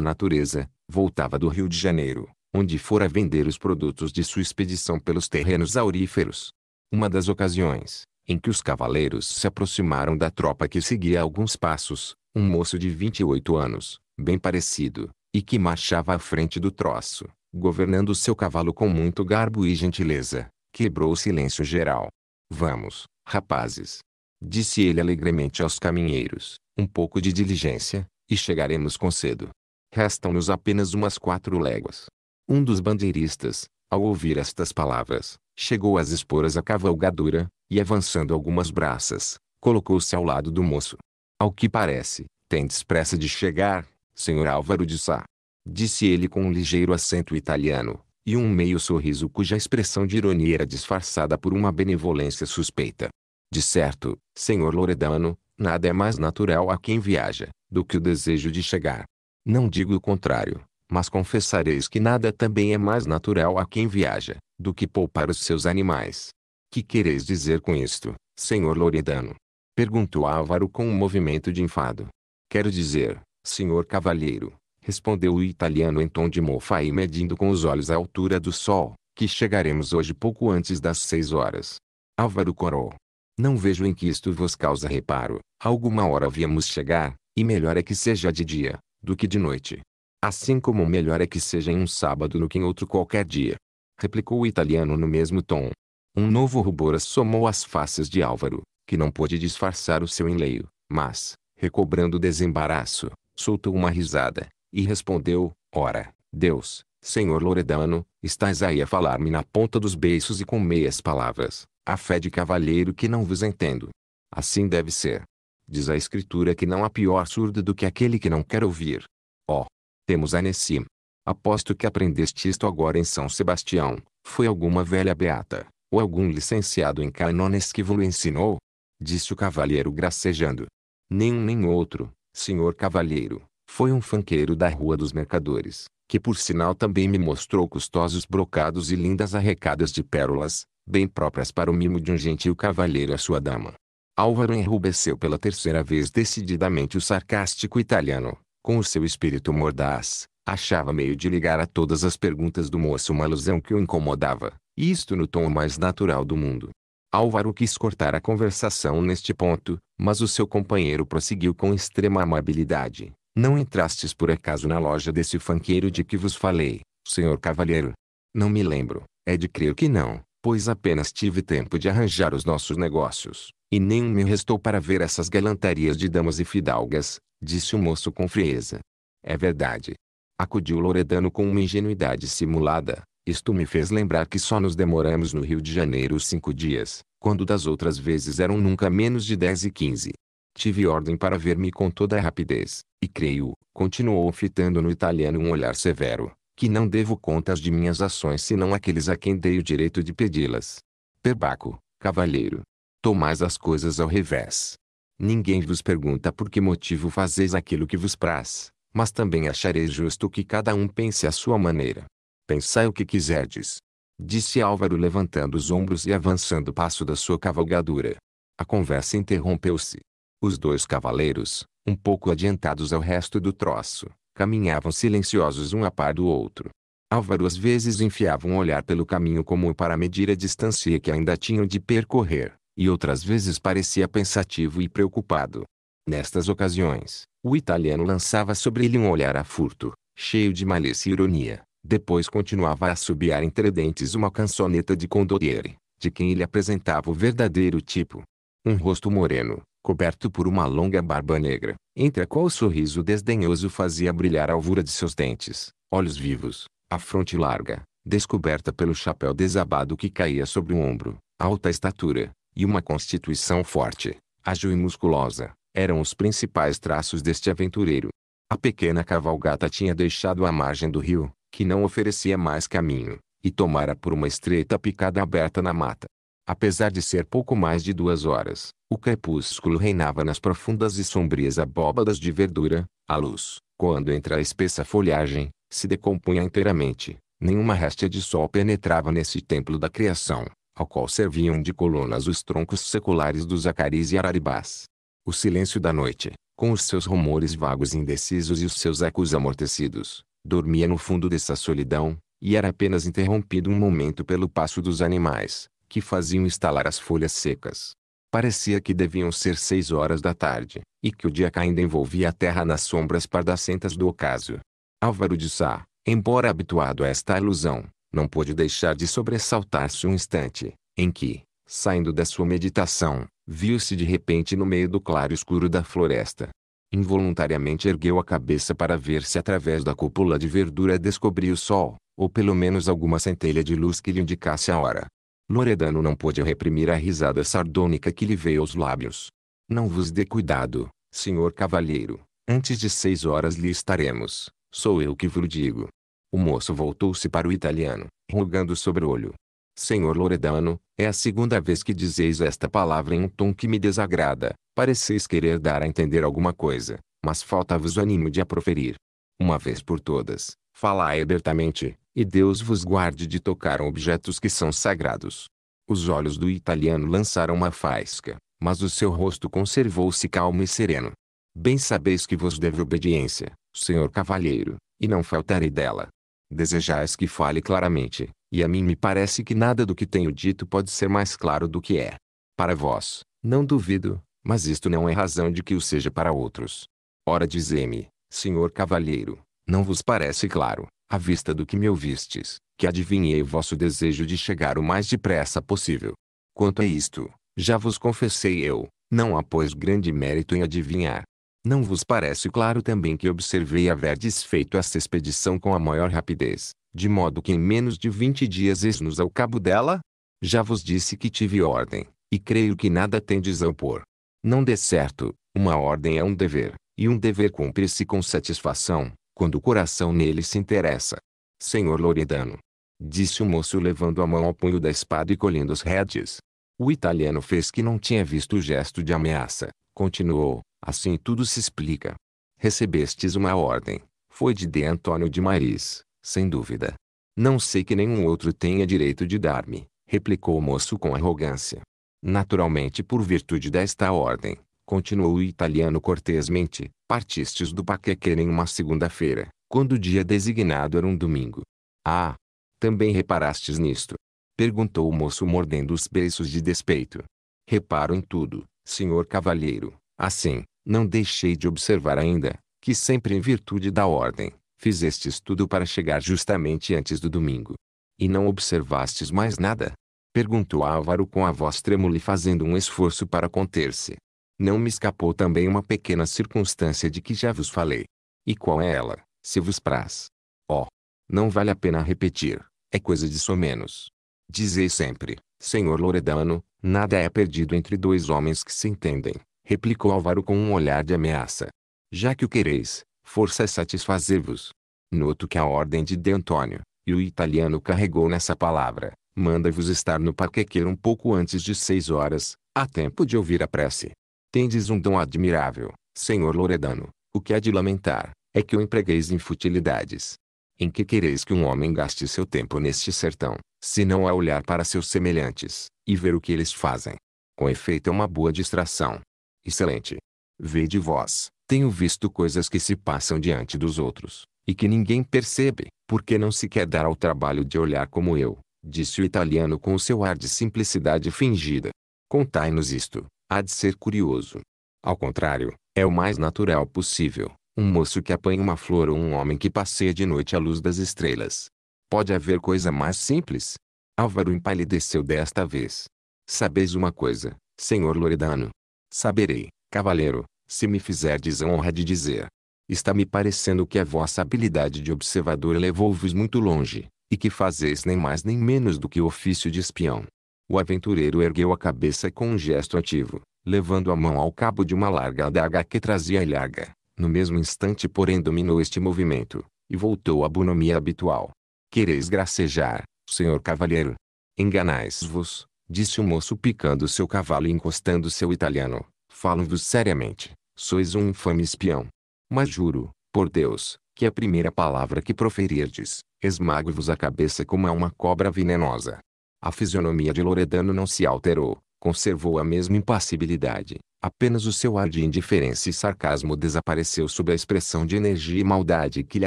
natureza, voltava do Rio de Janeiro, onde fora vender os produtos de sua expedição pelos terrenos auríferos. Uma das ocasiões, em que os cavaleiros se aproximaram da tropa que seguia alguns passos, um moço de 28 anos, bem parecido, e que marchava à frente do troço, governando seu cavalo com muito garbo e gentileza, quebrou o silêncio geral. Vamos, rapazes, disse ele alegremente aos caminheiros, um pouco de diligência, e chegaremos com cedo. Restam-nos apenas umas 4 léguas. Um dos bandeiristas, ao ouvir estas palavras, chegou às esporas a cavalgadura, e avançando algumas braças, colocou-se ao lado do moço. Ao que parece, tendes pressa de chegar, senhor Álvaro de Sá, disse ele com um ligeiro acento italiano, e um meio sorriso cuja expressão de ironia era disfarçada por uma benevolência suspeita. De certo, senhor Loredano, nada é mais natural a quem viaja, do que o desejo de chegar. Não digo o contrário, mas confessareis que nada também é mais natural a quem viaja, do que poupar os seus animais. Que quereis dizer com isto, senhor Loredano? Perguntou Álvaro com um movimento de enfado. Quero dizer, senhor cavalheiro, respondeu o italiano em tom de mofa e medindo com os olhos a altura do sol, que chegaremos hoje pouco antes das 6 horas. Álvaro corou. Não vejo em que isto vos causa reparo. Alguma hora havíamos chegar, e melhor é que seja de dia, do que de noite. Assim como melhor é que seja em um sábado do que em outro qualquer dia. Replicou o italiano no mesmo tom. Um novo rubor assomou às faces de Álvaro, que não pôde disfarçar o seu enleio, mas, recobrando o desembaraço, soltou uma risada, e respondeu, ora, Deus, senhor Loredano, estás aí a falar-me na ponta dos beiços e com meias palavras, a fé de cavalheiro que não vos entendo. Assim deve ser. Diz a escritura que não há pior surdo do que aquele que não quer ouvir. Ó, temos Anessim. Aposto que aprendeste isto agora em São Sebastião, foi alguma velha beata, ou algum licenciado em cânones que vos ensinou? Disse o cavalheiro gracejando. Nenhum nem outro, senhor cavalheiro, foi um fanqueiro da Rua dos Mercadores, que por sinal também me mostrou custosos brocados e lindas arrecadas de pérolas, bem próprias para o mimo de um gentil cavalheiro à sua dama. Álvaro enrubesceu pela terceira vez decididamente o sarcástico italiano, com o seu espírito mordaz, achava meio de ligar a todas as perguntas do moço uma alusão que o incomodava, e isto no tom mais natural do mundo. Álvaro quis cortar a conversação neste ponto, mas o seu companheiro prosseguiu com extrema amabilidade. Não entrastes por acaso na loja desse fanqueiro de que vos falei, senhor cavalheiro? Não me lembro, é de crer que não, pois apenas tive tempo de arranjar os nossos negócios, e nem me restou para ver essas galantarias de damas e fidalgas, disse o moço com frieza. É verdade. Acudiu Loredano com uma ingenuidade simulada. Isto me fez lembrar que só nos demoramos no Rio de Janeiro 5 dias, quando das outras vezes eram nunca menos de 10 e 15. Tive ordem para ver-me com toda a rapidez, e creio, continuou fitando no italiano um olhar severo, que não devo contas de minhas ações senão àqueles a quem dei o direito de pedi-las. Perbaco, cavalheiro. Tomais as coisas ao revés. Ninguém vos pergunta por que motivo fazeis aquilo que vos praz, mas também achareis justo que cada um pense à sua maneira. Pensai o que quiserdes, disse Álvaro levantando os ombros e avançando o passo da sua cavalgadura. A conversa interrompeu-se. Os 2 cavaleiros, um pouco adiantados ao resto do troço, caminhavam silenciosos um a par do outro. Álvaro às vezes enfiava um olhar pelo caminho como para medir a distância que ainda tinham de percorrer, e outras vezes parecia pensativo e preocupado. Nestas ocasiões, o italiano lançava sobre ele um olhar a furto, cheio de malícia e ironia. Depois continuava a assobiar entre dentes uma cançoneta de Condottieri, de quem ele apresentava o verdadeiro tipo. Um rosto moreno, coberto por uma longa barba negra, entre a qual o sorriso desdenhoso fazia brilhar a alvura de seus dentes, olhos vivos, a fronte larga, descoberta pelo chapéu desabado que caía sobre o ombro, alta estatura, e uma constituição forte, ágil e musculosa, eram os principais traços deste aventureiro. A pequena cavalgata tinha deixado a margem do rio, que não oferecia mais caminho, e tomara por uma estreita picada aberta na mata. Apesar de ser pouco mais de 2 horas, o crepúsculo reinava nas profundas e sombrias abóbadas de verdura. A luz, quando entra a espessa folhagem, se decompunha inteiramente. Nenhuma réstia de sol penetrava nesse templo da criação, ao qual serviam de colunas os troncos seculares dos acaris e araribás. O silêncio da noite, com os seus rumores vagos e indecisos e os seus ecos amortecidos, dormia no fundo dessa solidão, e era apenas interrompido um momento pelo passo dos animais, que faziam estalar as folhas secas. Parecia que deviam ser 6 horas da tarde, e que o dia ainda envolvia a terra nas sombras pardacentas do ocaso. Álvaro de Sá, embora habituado a esta ilusão, não pôde deixar de sobressaltar-se um instante, em que, saindo da sua meditação, viu-se de repente no meio do claro escuro da floresta. Involuntariamente ergueu a cabeça para ver se através da cúpula de verdura descobria o sol, ou pelo menos alguma centelha de luz que lhe indicasse a hora. Loredano não pôde reprimir a risada sardônica que lhe veio aos lábios. Não vos dê cuidado, senhor cavalheiro, antes de 6 horas lhe estaremos, sou eu que vos digo. O moço voltou-se para o italiano, rugando sobre o olho. Senhor Loredano, é a segunda vez que dizeis esta palavra em um tom que me desagrada. Pareceis querer dar a entender alguma coisa, mas falta-vos o ânimo de a proferir. Uma vez por todas, falai abertamente, e Deus vos guarde de tocar objetos que são sagrados. Os olhos do italiano lançaram uma faísca, mas o seu rosto conservou-se calmo e sereno. Bem sabeis que vos devo obediência, senhor cavalheiro, e não faltarei dela. Desejais que fale claramente, e a mim me parece que nada do que tenho dito pode ser mais claro do que é. Para vós, não duvido, mas isto não é razão de que o seja para outros. Ora dizei-me, senhor cavalheiro, não vos parece claro, à vista do que me ouvistes, que adivinhei o vosso desejo de chegar o mais depressa possível? Quanto a isto, já vos confessei eu, não há pois grande mérito em adivinhar. Não vos parece claro também que observei haverdes feito esta expedição com a maior rapidez, de modo que em menos de 20 dias eis-nos ao cabo dela? Já vos disse que tive ordem, e creio que nada tendes a opor. Não dê certo, uma ordem é um dever, e um dever cumpre-se com satisfação, quando o coração nele se interessa. Senhor Loredano, disse o moço levando a mão ao punho da espada e colhendo os rédeas. O italiano fez que não tinha visto o gesto de ameaça, continuou, assim tudo se explica. Recebestes uma ordem, foi de Antônio de Maris, sem dúvida. Não sei que nenhum outro tenha direito de dar-me, replicou o moço com arrogância. Naturalmente por virtude desta ordem, continuou o italiano cortesmente, partistes do Paquequer em uma segunda-feira, quando o dia designado era um domingo. Ah! Também reparastes nisto? Perguntou o moço mordendo os beiços de despeito. Reparo em tudo, senhor cavalheiro. Assim, não deixei de observar ainda, que sempre em virtude da ordem, fizestes tudo para chegar justamente antes do domingo. E não observastes mais nada? Perguntou Álvaro com a voz trêmula e fazendo um esforço para conter-se. Não me escapou também uma pequena circunstância de que já vos falei. E qual é ela, se vos praz? Oh! Não vale a pena repetir, é coisa de somenos. Dizei sempre, senhor Loredano, nada é perdido entre dois homens que se entendem, replicou Álvaro com um olhar de ameaça. Já que o quereis, força é satisfazer-vos. Noto que a ordem de Antônio, e o italiano carregou nessa palavra, manda-vos estar no Paquequer um pouco antes de 6 horas, a tempo de ouvir a prece. Tendes um dom admirável, senhor Loredano, o que há de lamentar, é que o empregueis em futilidades. Em que quereis que um homem gaste seu tempo neste sertão, se não a olhar para seus semelhantes, e ver o que eles fazem? Com efeito é uma boa distração. Excelente. Vede vós, tenho visto coisas que se passam diante dos outros, e que ninguém percebe, porque não se quer dar ao trabalho de olhar como eu, disse o italiano com o seu ar de simplicidade fingida. Contai-nos isto, há de ser curioso. Ao contrário, é o mais natural possível. Um moço que apanha uma flor ou um homem que passeia de noite à luz das estrelas. Pode haver coisa mais simples? Álvaro empalideceu desta vez. Sabeis uma coisa, senhor Loredano? Saberei, cavalheiro, se me fizerdes a honra de dizer. Está-me parecendo que a vossa habilidade de observador levou-vos muito longe, e que fazeis nem mais nem menos do que o ofício de espião. O aventureiro ergueu a cabeça com um gesto ativo, levando a mão ao cabo de uma larga adaga que trazia a ilharga. No mesmo instante porém dominou este movimento, e voltou à bonomia habitual. Quereis gracejar, senhor cavalheiro? Enganais-vos, disse o moço picando seu cavalo e encostando seu italiano. Falo-vos seriamente, sois um infame espião. Mas juro, por Deus, que a primeira palavra que proferirdes, esmago-vos a cabeça como a uma cobra venenosa. A fisionomia de Loredano não se alterou, conservou a mesma impassibilidade. Apenas o seu ar de indiferença e sarcasmo desapareceu sob a expressão de energia e maldade que lhe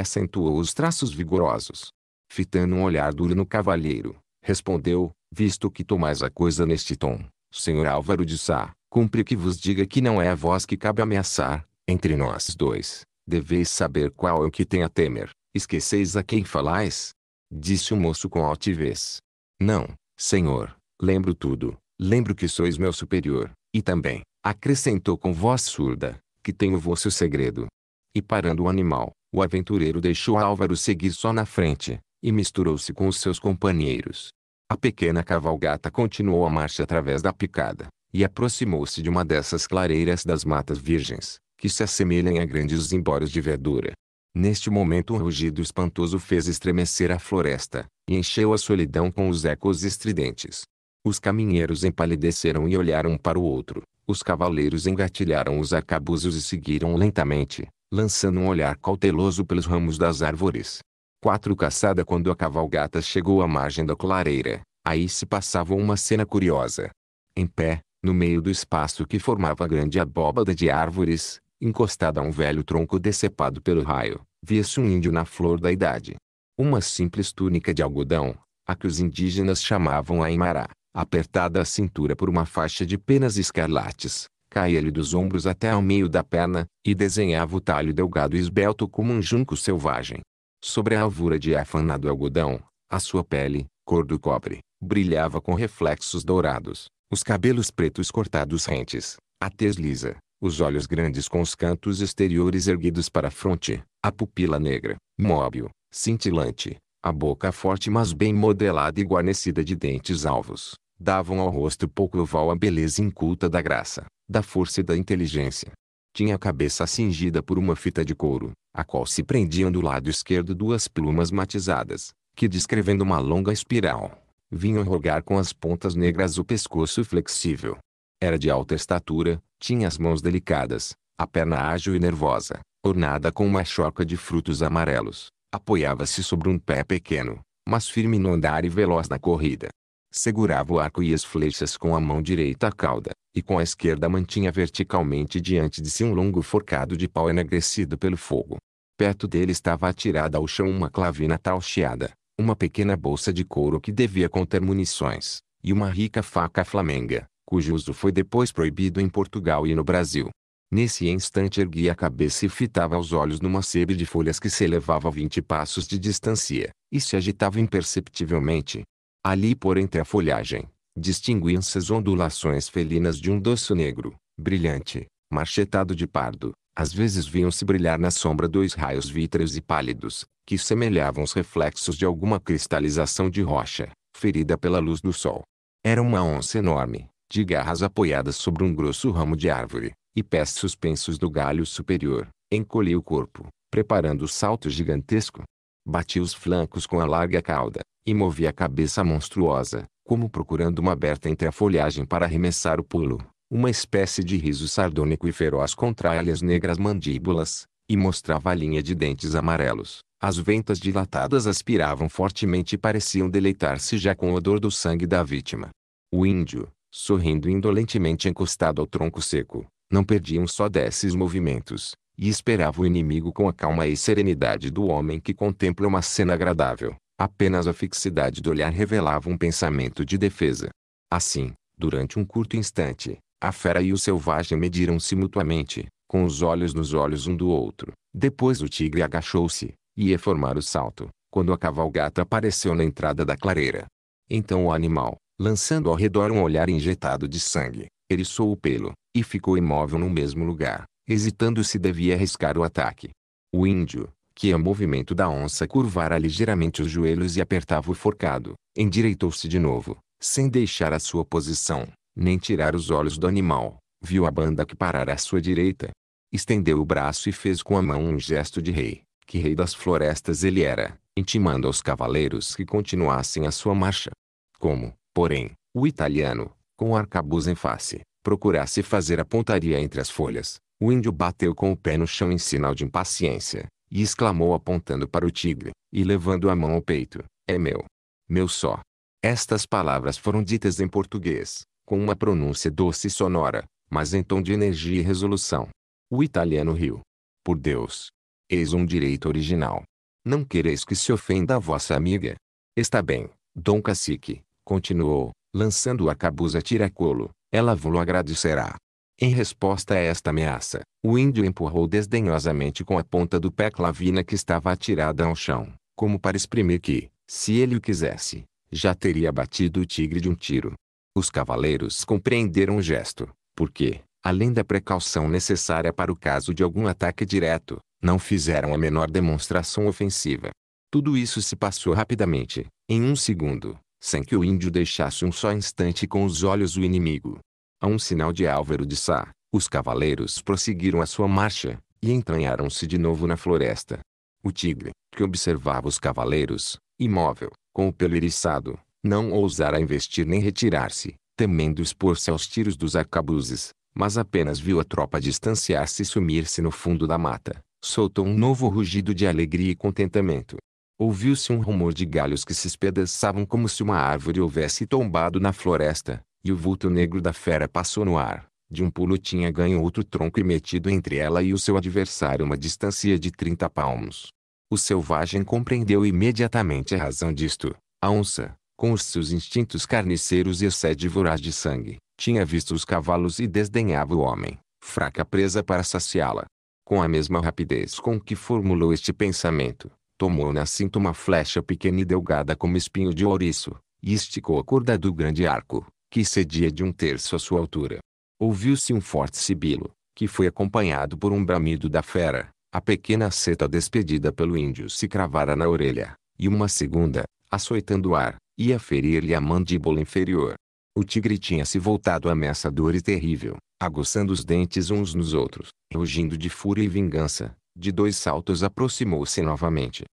acentuou os traços vigorosos. Fitando um olhar duro no cavalheiro, respondeu, visto que tomais a coisa neste tom, senhor Álvaro de Sá, cumpre que vos diga que não é a vós que cabe ameaçar, entre nós dois. Deveis saber qual é o que tem a temer. Esqueceis a quem falais? Disse o moço com altivez. Não, senhor, lembro tudo, lembro que sois meu superior, e também, acrescentou com voz surda, que tenho vosso segredo. E parando o animal, o aventureiro deixou Álvaro seguir só na frente, e misturou-se com os seus companheiros. A pequena cavalgata continuou a marcha através da picada, e aproximou-se de uma dessas clareiras das matas virgens, que se assemelham a grandes zimbórios de verdura. Neste momento um rugido espantoso fez estremecer a floresta, e encheu a solidão com os ecos estridentes. Os caminheiros empalideceram e olharam um para o outro, os cavaleiros engatilharam os arcabuzos e seguiram lentamente, lançando um olhar cauteloso pelos ramos das árvores. Quatro caçada quando a cavalgata chegou à margem da clareira, aí se passava uma cena curiosa. Em pé, no meio do espaço que formava a grande abóbada de árvores, encostada a um velho tronco decepado pelo raio, via-se um índio na flor da idade. Uma simples túnica de algodão, a que os indígenas chamavam aimará, apertada à cintura por uma faixa de penas escarlates, caía-lhe dos ombros até ao meio da perna, e desenhava o talho delgado e esbelto como um junco selvagem. Sobre a alvura diáfana do algodão, a sua pele, cor do cobre, brilhava com reflexos dourados, os cabelos pretos cortados rentes, a tez lisa, os olhos grandes com os cantos exteriores erguidos para a fronte, a pupila negra, móvel, cintilante, a boca forte mas bem modelada e guarnecida de dentes alvos, davam ao rosto pouco oval a beleza inculta da graça, da força e da inteligência. Tinha a cabeça cingida por uma fita de couro, a qual se prendiam do lado esquerdo duas plumas matizadas, que descrevendo uma longa espiral, vinham rogar com as pontas negras o pescoço flexível. Era de alta estatura, tinha as mãos delicadas, a perna ágil e nervosa, ornada com uma choca de frutos amarelos, apoiava-se sobre um pé pequeno, mas firme no andar e veloz na corrida. Segurava o arco e as flechas com a mão direita à cauda, e com a esquerda mantinha verticalmente diante de si um longo forcado de pau enegrecido pelo fogo. Perto dele estava atirada ao chão uma clavina tauxiada, uma pequena bolsa de couro que devia conter munições, e uma rica faca flamenga, cujo uso foi depois proibido em Portugal e no Brasil. Nesse instante erguia a cabeça e fitava os olhos numa sebe de folhas que se elevava a 20 passos de distância, e se agitava imperceptivelmente. Ali por entre a folhagem, distinguiam-se as ondulações felinas de um dorso negro, brilhante, marchetado de pardo. Às vezes viam-se brilhar na sombra dois raios vítreos e pálidos, que semelhavam os reflexos de alguma cristalização de rocha, ferida pela luz do sol. Era uma onça enorme, de garras apoiadas sobre um grosso ramo de árvore, e pés suspensos do galho superior. Encolhia o corpo, preparando o salto gigantesco. Batia os flancos com a larga cauda, e movia a cabeça monstruosa, como procurando uma aberta entre a folhagem para arremessar o pulo. Uma espécie de riso sardônico e feroz contraía-lhe as negras mandíbulas, e mostrava a linha de dentes amarelos. As ventas dilatadas aspiravam fortemente e pareciam deleitar-se já com o odor do sangue da vítima. O índio, sorrindo indolentemente encostado ao tronco seco, não perdia um só desses movimentos, e esperava o inimigo com a calma e serenidade do homem que contempla uma cena agradável. Apenas a fixidade do olhar revelava um pensamento de defesa. Assim, durante um curto instante, a fera e o selvagem mediram-se mutuamente, com os olhos nos olhos um do outro. Depois o tigre agachou-se, e ia formar o salto, quando a cavalgata apareceu na entrada da clareira. Então o animal, lançando ao redor um olhar injetado de sangue, eriçou o pelo, e ficou imóvel no mesmo lugar, hesitando se devia arriscar o ataque. O índio, que a movimento da onça curvara ligeiramente os joelhos e apertava o forcado, endireitou-se de novo, sem deixar a sua posição, nem tirar os olhos do animal. Viu a banda que parara à sua direita. Estendeu o braço e fez com a mão um gesto de rei, que rei das florestas ele era, intimando aos cavaleiros que continuassem a sua marcha. Como, porém, O italiano, com o arcabuz em face, procurasse fazer a pontaria entre as folhas. O índio bateu com o pé no chão em sinal de impaciência, e exclamou apontando para o tigre, e levando a mão ao peito: "É meu. Meu só." Estas palavras foram ditas em português, com uma pronúncia doce e sonora, mas em tom de energia e resolução. O italiano riu. "Por Deus! Eis um direito original. Não quereis que se ofenda a vossa amiga?" "Está bem, Dom Cacique," continuou, lançando o arcabuz a tiracolo, "ela vo-lo agradecerá." Em resposta a esta ameaça, o índio empurrou desdenhosamente com a ponta do pé a clavina que estava atirada ao chão, como para exprimir que, se ele o quisesse, já teria abatido o tigre de um tiro. Os cavaleiros compreenderam o gesto, porque, além da precaução necessária para o caso de algum ataque direto, não fizeram a menor demonstração ofensiva. Tudo isso se passou rapidamente, em um segundo, sem que o índio deixasse um só instante com os olhos o inimigo. A um sinal de Álvaro de Sá, os cavaleiros prosseguiram a sua marcha, e entranharam-se de novo na floresta. O tigre, que observava os cavaleiros, imóvel, com o pelo eriçado, não ousara investir nem retirar-se, temendo expor-se aos tiros dos arcabuzes, mas apenas viu a tropa distanciar-se e sumir-se no fundo da mata. Soltou um novo rugido de alegria e contentamento. Ouviu-se um rumor de galhos que se espedaçavam como se uma árvore houvesse tombado na floresta, e o vulto negro da fera passou no ar. De um pulo tinha ganho outro tronco e metido entre ela e o seu adversário uma distância de 30 palmos. O selvagem compreendeu imediatamente a razão disto. A onça, com os seus instintos carniceiros e a sede voraz de sangue, tinha visto os cavalos e desdenhava o homem, fraca presa para saciá-la. Com a mesma rapidez com que formulou este pensamento, tomou na cinta uma flecha pequena e delgada como espinho de ouriço, e esticou a corda do grande arco, que excedia de 1/3 a sua altura. Ouviu-se um forte sibilo, que foi acompanhado por um bramido da fera. A pequena seta despedida pelo índio se cravara na orelha, e uma segunda, açoitando o ar, ia ferir-lhe a mandíbula inferior. O tigre tinha se voltado ameaçador e terrível, aguçando os dentes uns nos outros, rugindo de fúria e vingança. De 2 saltos aproximou-se novamente.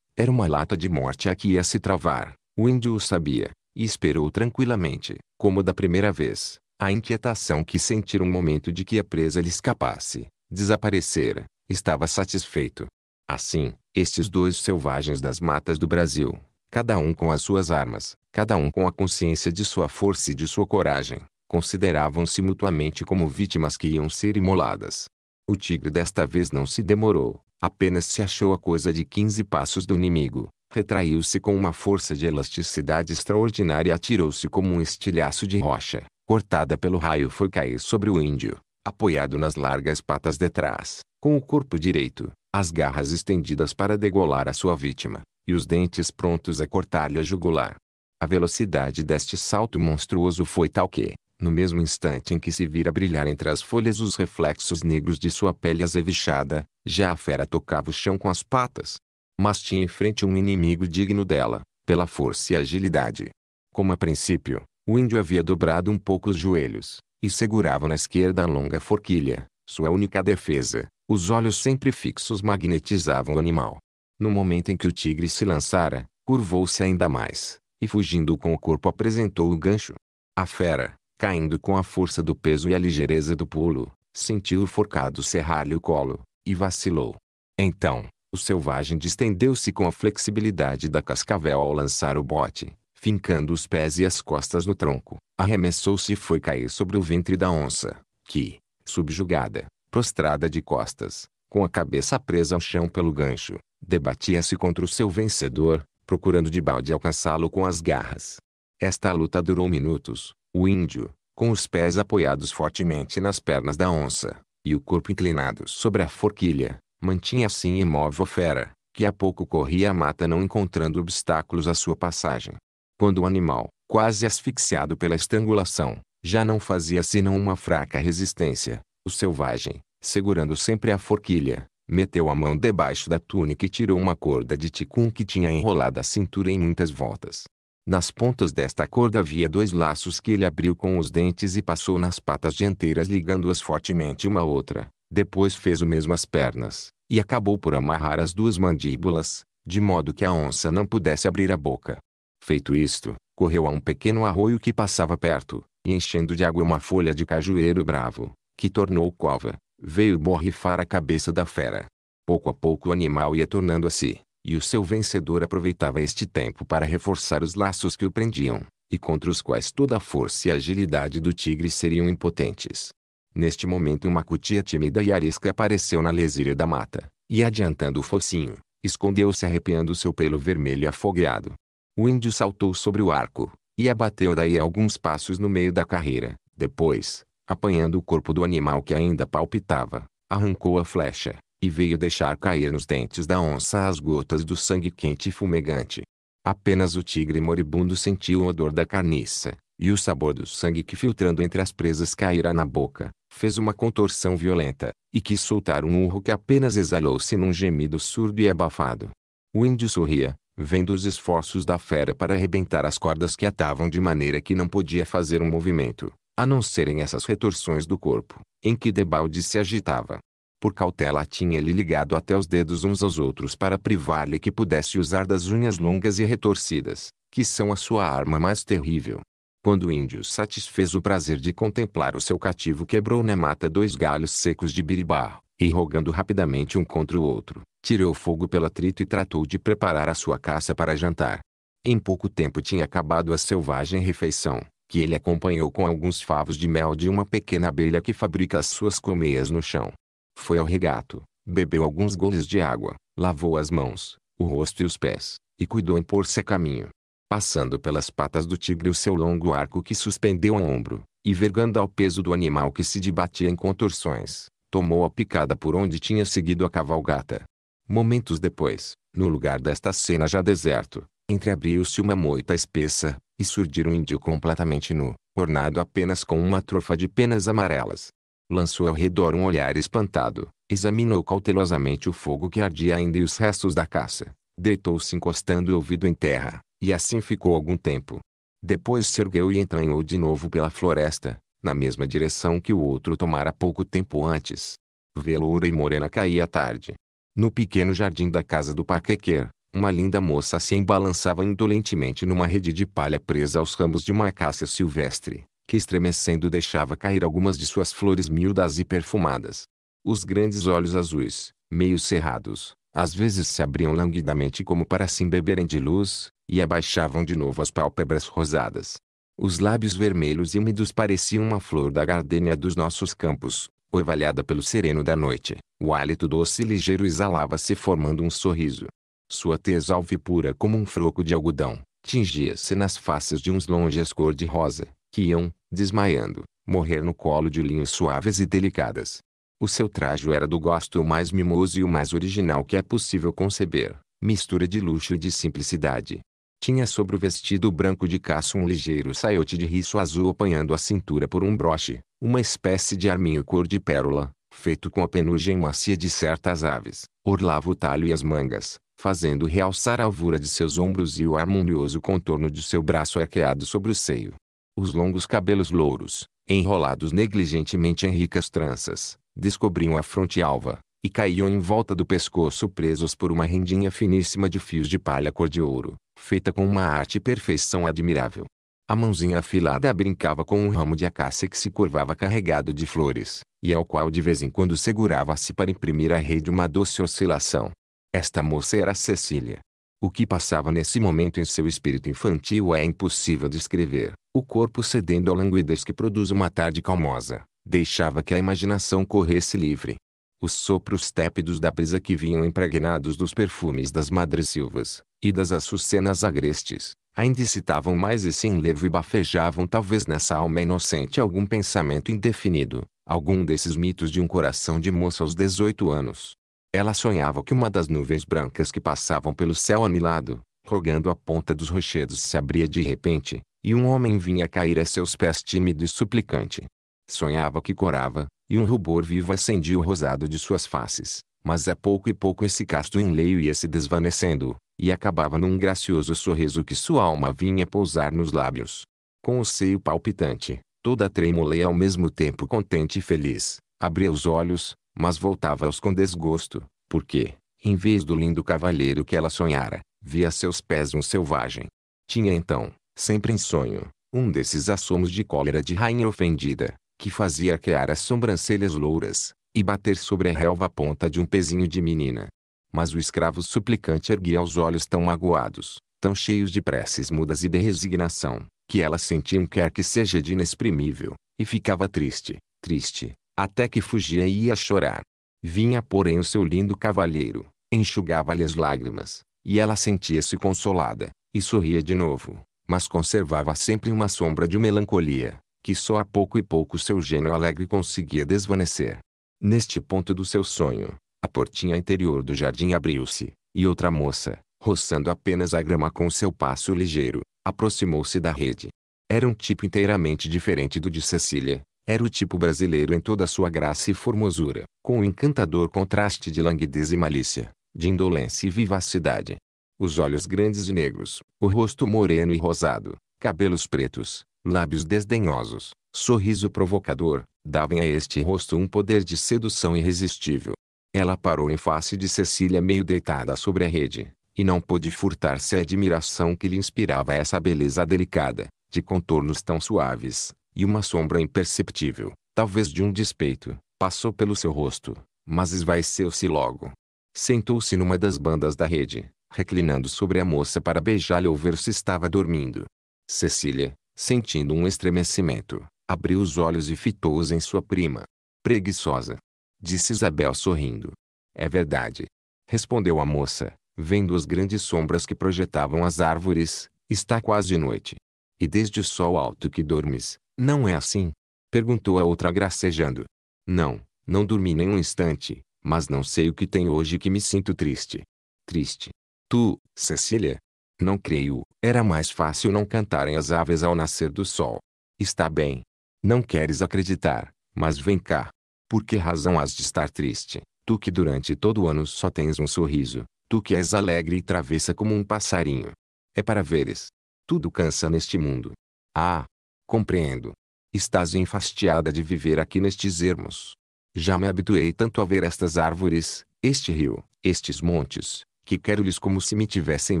Era uma lata de morte a que ia se travar. O índio o sabia, e esperou tranquilamente, como da primeira vez, a inquietação que sentira um momento de que a presa lhe escapasse, desaparecera. Estava satisfeito. Assim, estes 2 selvagens das matas do Brasil, cada um com as suas armas, cada um com a consciência de sua força e de sua coragem, consideravam-se mutuamente como vítimas que iam ser imoladas. O tigre desta vez não se demorou, apenas se achou a coisa de 15 passos do inimigo, retraiu-se com uma força de elasticidade extraordinária e atirou-se como um estilhaço de rocha, cortada pelo raio foi cair sobre o índio, apoiado nas largas patas de trás, com o corpo direito, as garras estendidas para degolar a sua vítima, e os dentes prontos a cortar-lhe a jugular. A velocidade deste salto monstruoso foi tal que, no mesmo instante em que se vira brilhar entre as folhas os reflexos negros de sua pele azevichada, já a fera tocava o chão com as patas. Mas tinha em frente um inimigo digno dela, pela força e agilidade. Como a princípio, o índio havia dobrado um pouco os joelhos, e segurava na esquerda a longa forquilha, sua única defesa. Os olhos sempre fixos magnetizavam o animal. No momento em que o tigre se lançara, curvou-se ainda mais, e fugindo com o corpo apresentou o gancho. A fera, caindo com a força do peso e a ligeireza do pulo, sentiu o forcado cerrar-lhe o colo, e vacilou. Então, o selvagem distendeu-se com a flexibilidade da cascavel ao lançar o bote, fincando os pés e as costas no tronco, arremessou-se e foi cair sobre o ventre da onça, que, subjugada, prostrada de costas, com a cabeça presa ao chão pelo gancho, debatia-se contra o seu vencedor, procurando de balde alcançá-lo com as garras. Esta luta durou minutos. O índio, com os pés apoiados fortemente nas pernas da onça, e o corpo inclinado sobre a forquilha, mantinha assim imóvel a fera, que há pouco corria a mata não encontrando obstáculos à sua passagem. Quando o animal, quase asfixiado pela estrangulação, já não fazia senão uma fraca resistência, o selvagem, segurando sempre a forquilha, meteu a mão debaixo da túnica e tirou uma corda de ticum que tinha enrolado a cintura em muitas voltas. Nas pontas desta corda havia 2 laços que ele abriu com os dentes e passou nas patas dianteiras ligando-as fortemente uma à outra. Depois fez o mesmo às pernas, e acabou por amarrar as 2 mandíbulas, de modo que a onça não pudesse abrir a boca. Feito isto, correu a um pequeno arroio que passava perto, e enchendo de água uma folha de cajueiro bravo, que tornou cova, veio borrifar a cabeça da fera. Pouco a pouco o animal ia tornando a si, e o seu vencedor aproveitava este tempo para reforçar os laços que o prendiam, e contra os quais toda a força e agilidade do tigre seriam impotentes. Neste momento uma cutia tímida e arisca apareceu na lesilha da mata, e adiantando o focinho, escondeu-se arrepiando seu pelo vermelho afogueado. O índio saltou sobre o arco, e abateu daí a alguns passos no meio da carreira. Depois, apanhando o corpo do animal que ainda palpitava, arrancou a flecha, e veio deixar cair nos dentes da onça as gotas do sangue quente e fumegante. Apenas o tigre moribundo sentiu o odor da carniça, e o sabor do sangue que filtrando entre as presas caíra na boca, fez uma contorção violenta, e quis soltar um urro que apenas exalou-se num gemido surdo e abafado. O índio sorria, vendo os esforços da fera para arrebentar as cordas que atavam de maneira que não podia fazer um movimento, a não serem essas retorções do corpo, em que debalde se agitava. Por cautela tinha-lhe ligado até os dedos uns aos outros para privar-lhe que pudesse usar das unhas longas e retorcidas, que são a sua arma mais terrível. Quando o índio satisfez o prazer de contemplar o seu cativo, quebrou na mata 2 galhos secos de biribá, e rogando rapidamente um contra o outro, tirou fogo pelo atrito e tratou de preparar a sua caça para jantar. Em pouco tempo tinha acabado a selvagem refeição, que ele acompanhou com alguns favos de mel de uma pequena abelha que fabrica as suas colmeias no chão. Foi ao regato, bebeu alguns goles de água, lavou as mãos, o rosto e os pés, e cuidou em pôr-se a caminho. Passando pelas patas do tigre o seu longo arco que suspendeu ao ombro, e vergando ao peso do animal que se debatia em contorções, tomou a picada por onde tinha seguido a cavalgata. Momentos depois, no lugar desta cena já deserto, entreabriu-se uma moita espessa, e surgiu um índio completamente nu, ornado apenas com uma trofa de penas amarelas. Lançou ao redor um olhar espantado, examinou cautelosamente o fogo que ardia ainda e os restos da caça, deitou-se encostando o ouvido em terra, e assim ficou algum tempo. Depois se ergueu e entranhou de novo pela floresta, na mesma direção que o outro tomara pouco tempo antes. Veloura e morena caía a tarde. No pequeno jardim da casa do Paquequer, uma linda moça se embalançava indolentemente numa rede de palha presa aos ramos de uma acácia silvestre, que estremecendo deixava cair algumas de suas flores miúdas e perfumadas. Os grandes olhos azuis, meio cerrados, às vezes se abriam languidamente como para se embeberem de luz, e abaixavam de novo as pálpebras rosadas. Os lábios vermelhos e úmidos pareciam uma flor da gardênia dos nossos campos, orvalhada pelo sereno da noite. O hálito doce e ligeiro exalava-se formando um sorriso. Sua tez alva e pura como um floco de algodão, tingia-se nas faces de uns longes cor-de-rosa, que iam, desmaiando, morrer no colo de linhos suaves e delicadas. O seu trajo era do gosto mais mimoso e o mais original que é possível conceber, mistura de luxo e de simplicidade. Tinha sobre o vestido branco de caça um ligeiro saiote de riço azul apanhando a cintura por um broche, uma espécie de arminho cor de pérola, feito com a penugem macia de certas aves, orlava o talho e as mangas, fazendo realçar a alvura de seus ombros e o harmonioso contorno de seu braço arqueado sobre o seio. Os longos cabelos louros, enrolados negligentemente em ricas tranças, descobriam a fronte alva, e caíam em volta do pescoço presos por uma rendinha finíssima de fios de palha cor de ouro, feita com uma arte e perfeição admirável. A mãozinha afilada brincava com um ramo de acácia que se curvava carregado de flores, e ao qual de vez em quando segurava-se para imprimir à rede uma doce oscilação. Esta moça era Cecília. O que passava nesse momento em seu espírito infantil é impossível descrever. O corpo cedendo à languidez que produz uma tarde calmosa, deixava que a imaginação corresse livre. Os sopros tépidos da brisa que vinham impregnados dos perfumes das madressilvas, e das açucenas agrestes, ainda excitavam mais esse enlevo e bafejavam talvez nessa alma inocente algum pensamento indefinido, algum desses mitos de um coração de moça aos 18 anos. Ela sonhava que uma das nuvens brancas que passavam pelo céu anilado, rogando a ponta dos rochedos se abria de repente, e um homem vinha cair a seus pés tímido e suplicante. Sonhava que corava, e um rubor vivo acendia o rosado de suas faces, mas a pouco e pouco esse casto enleio ia se desvanecendo, e acabava num gracioso sorriso que sua alma vinha pousar nos lábios. Com o seio palpitante, toda trêmula e ao mesmo tempo contente e feliz, abria os olhos, mas voltava-os com desgosto, porque, em vez do lindo cavalheiro que ela sonhara, via a seus pés um selvagem. Tinha então, sempre em sonho, um desses assomos de cólera de rainha ofendida, que fazia arquear as sobrancelhas louras, e bater sobre a relva a ponta de um pezinho de menina. Mas o escravo suplicante erguia os olhos tão magoados, tão cheios de preces mudas e de resignação, que ela sentia um quer que seja de inexprimível, e ficava triste, triste, até que fugia e ia chorar. Vinha porém o seu lindo cavalheiro, enxugava-lhe as lágrimas, e ela sentia-se consolada, e sorria de novo, mas conservava sempre uma sombra de melancolia, que só a pouco e pouco seu gênio alegre conseguia desvanecer. Neste ponto do seu sonho, a portinha interior do jardim abriu-se, e outra moça, roçando apenas a grama com seu passo ligeiro, aproximou-se da rede. Era um tipo inteiramente diferente do de Cecília. Era o tipo brasileiro em toda a sua graça e formosura, com um encantador contraste de languidez e malícia, de indolência e vivacidade. Os olhos grandes e negros, o rosto moreno e rosado, cabelos pretos, lábios desdenhosos, sorriso provocador, davam a este rosto um poder de sedução irresistível. Ela parou em face de Cecília meio deitada sobre a rede, e não pôde furtar-se a admiração que lhe inspirava essa beleza delicada, de contornos tão suaves, e uma sombra imperceptível, talvez de um despeito, passou pelo seu rosto, mas esvaeceu-se logo. Sentou-se numa das bandas da rede, reclinando sobre a moça para beijá-la ou ver se estava dormindo. Cecília, sentindo um estremecimento, abriu os olhos e fitou-os em sua prima. Preguiçosa, disse Isabel sorrindo. É verdade, respondeu a moça, vendo as grandes sombras que projetavam as árvores. Está quase noite. E desde o sol alto que dormes, não é assim? Perguntou a outra gracejando. Não, não dormi nem um instante, mas não sei o que tem hoje que me sinto triste. Triste? Tu, Cecília? Não creio. Era mais fácil não cantarem as aves ao nascer do sol. Está bem. Não queres acreditar, mas vem cá. Por que razão has de estar triste? Tu que durante todo o ano só tens um sorriso, tu que és alegre e travessa como um passarinho. É para veres. Tudo cansa neste mundo. Ah, compreendo. Estás enfastiada de viver aqui nestes ermos. Já me habituei tanto a ver estas árvores, este rio, estes montes, que quero-lhes como se me tivessem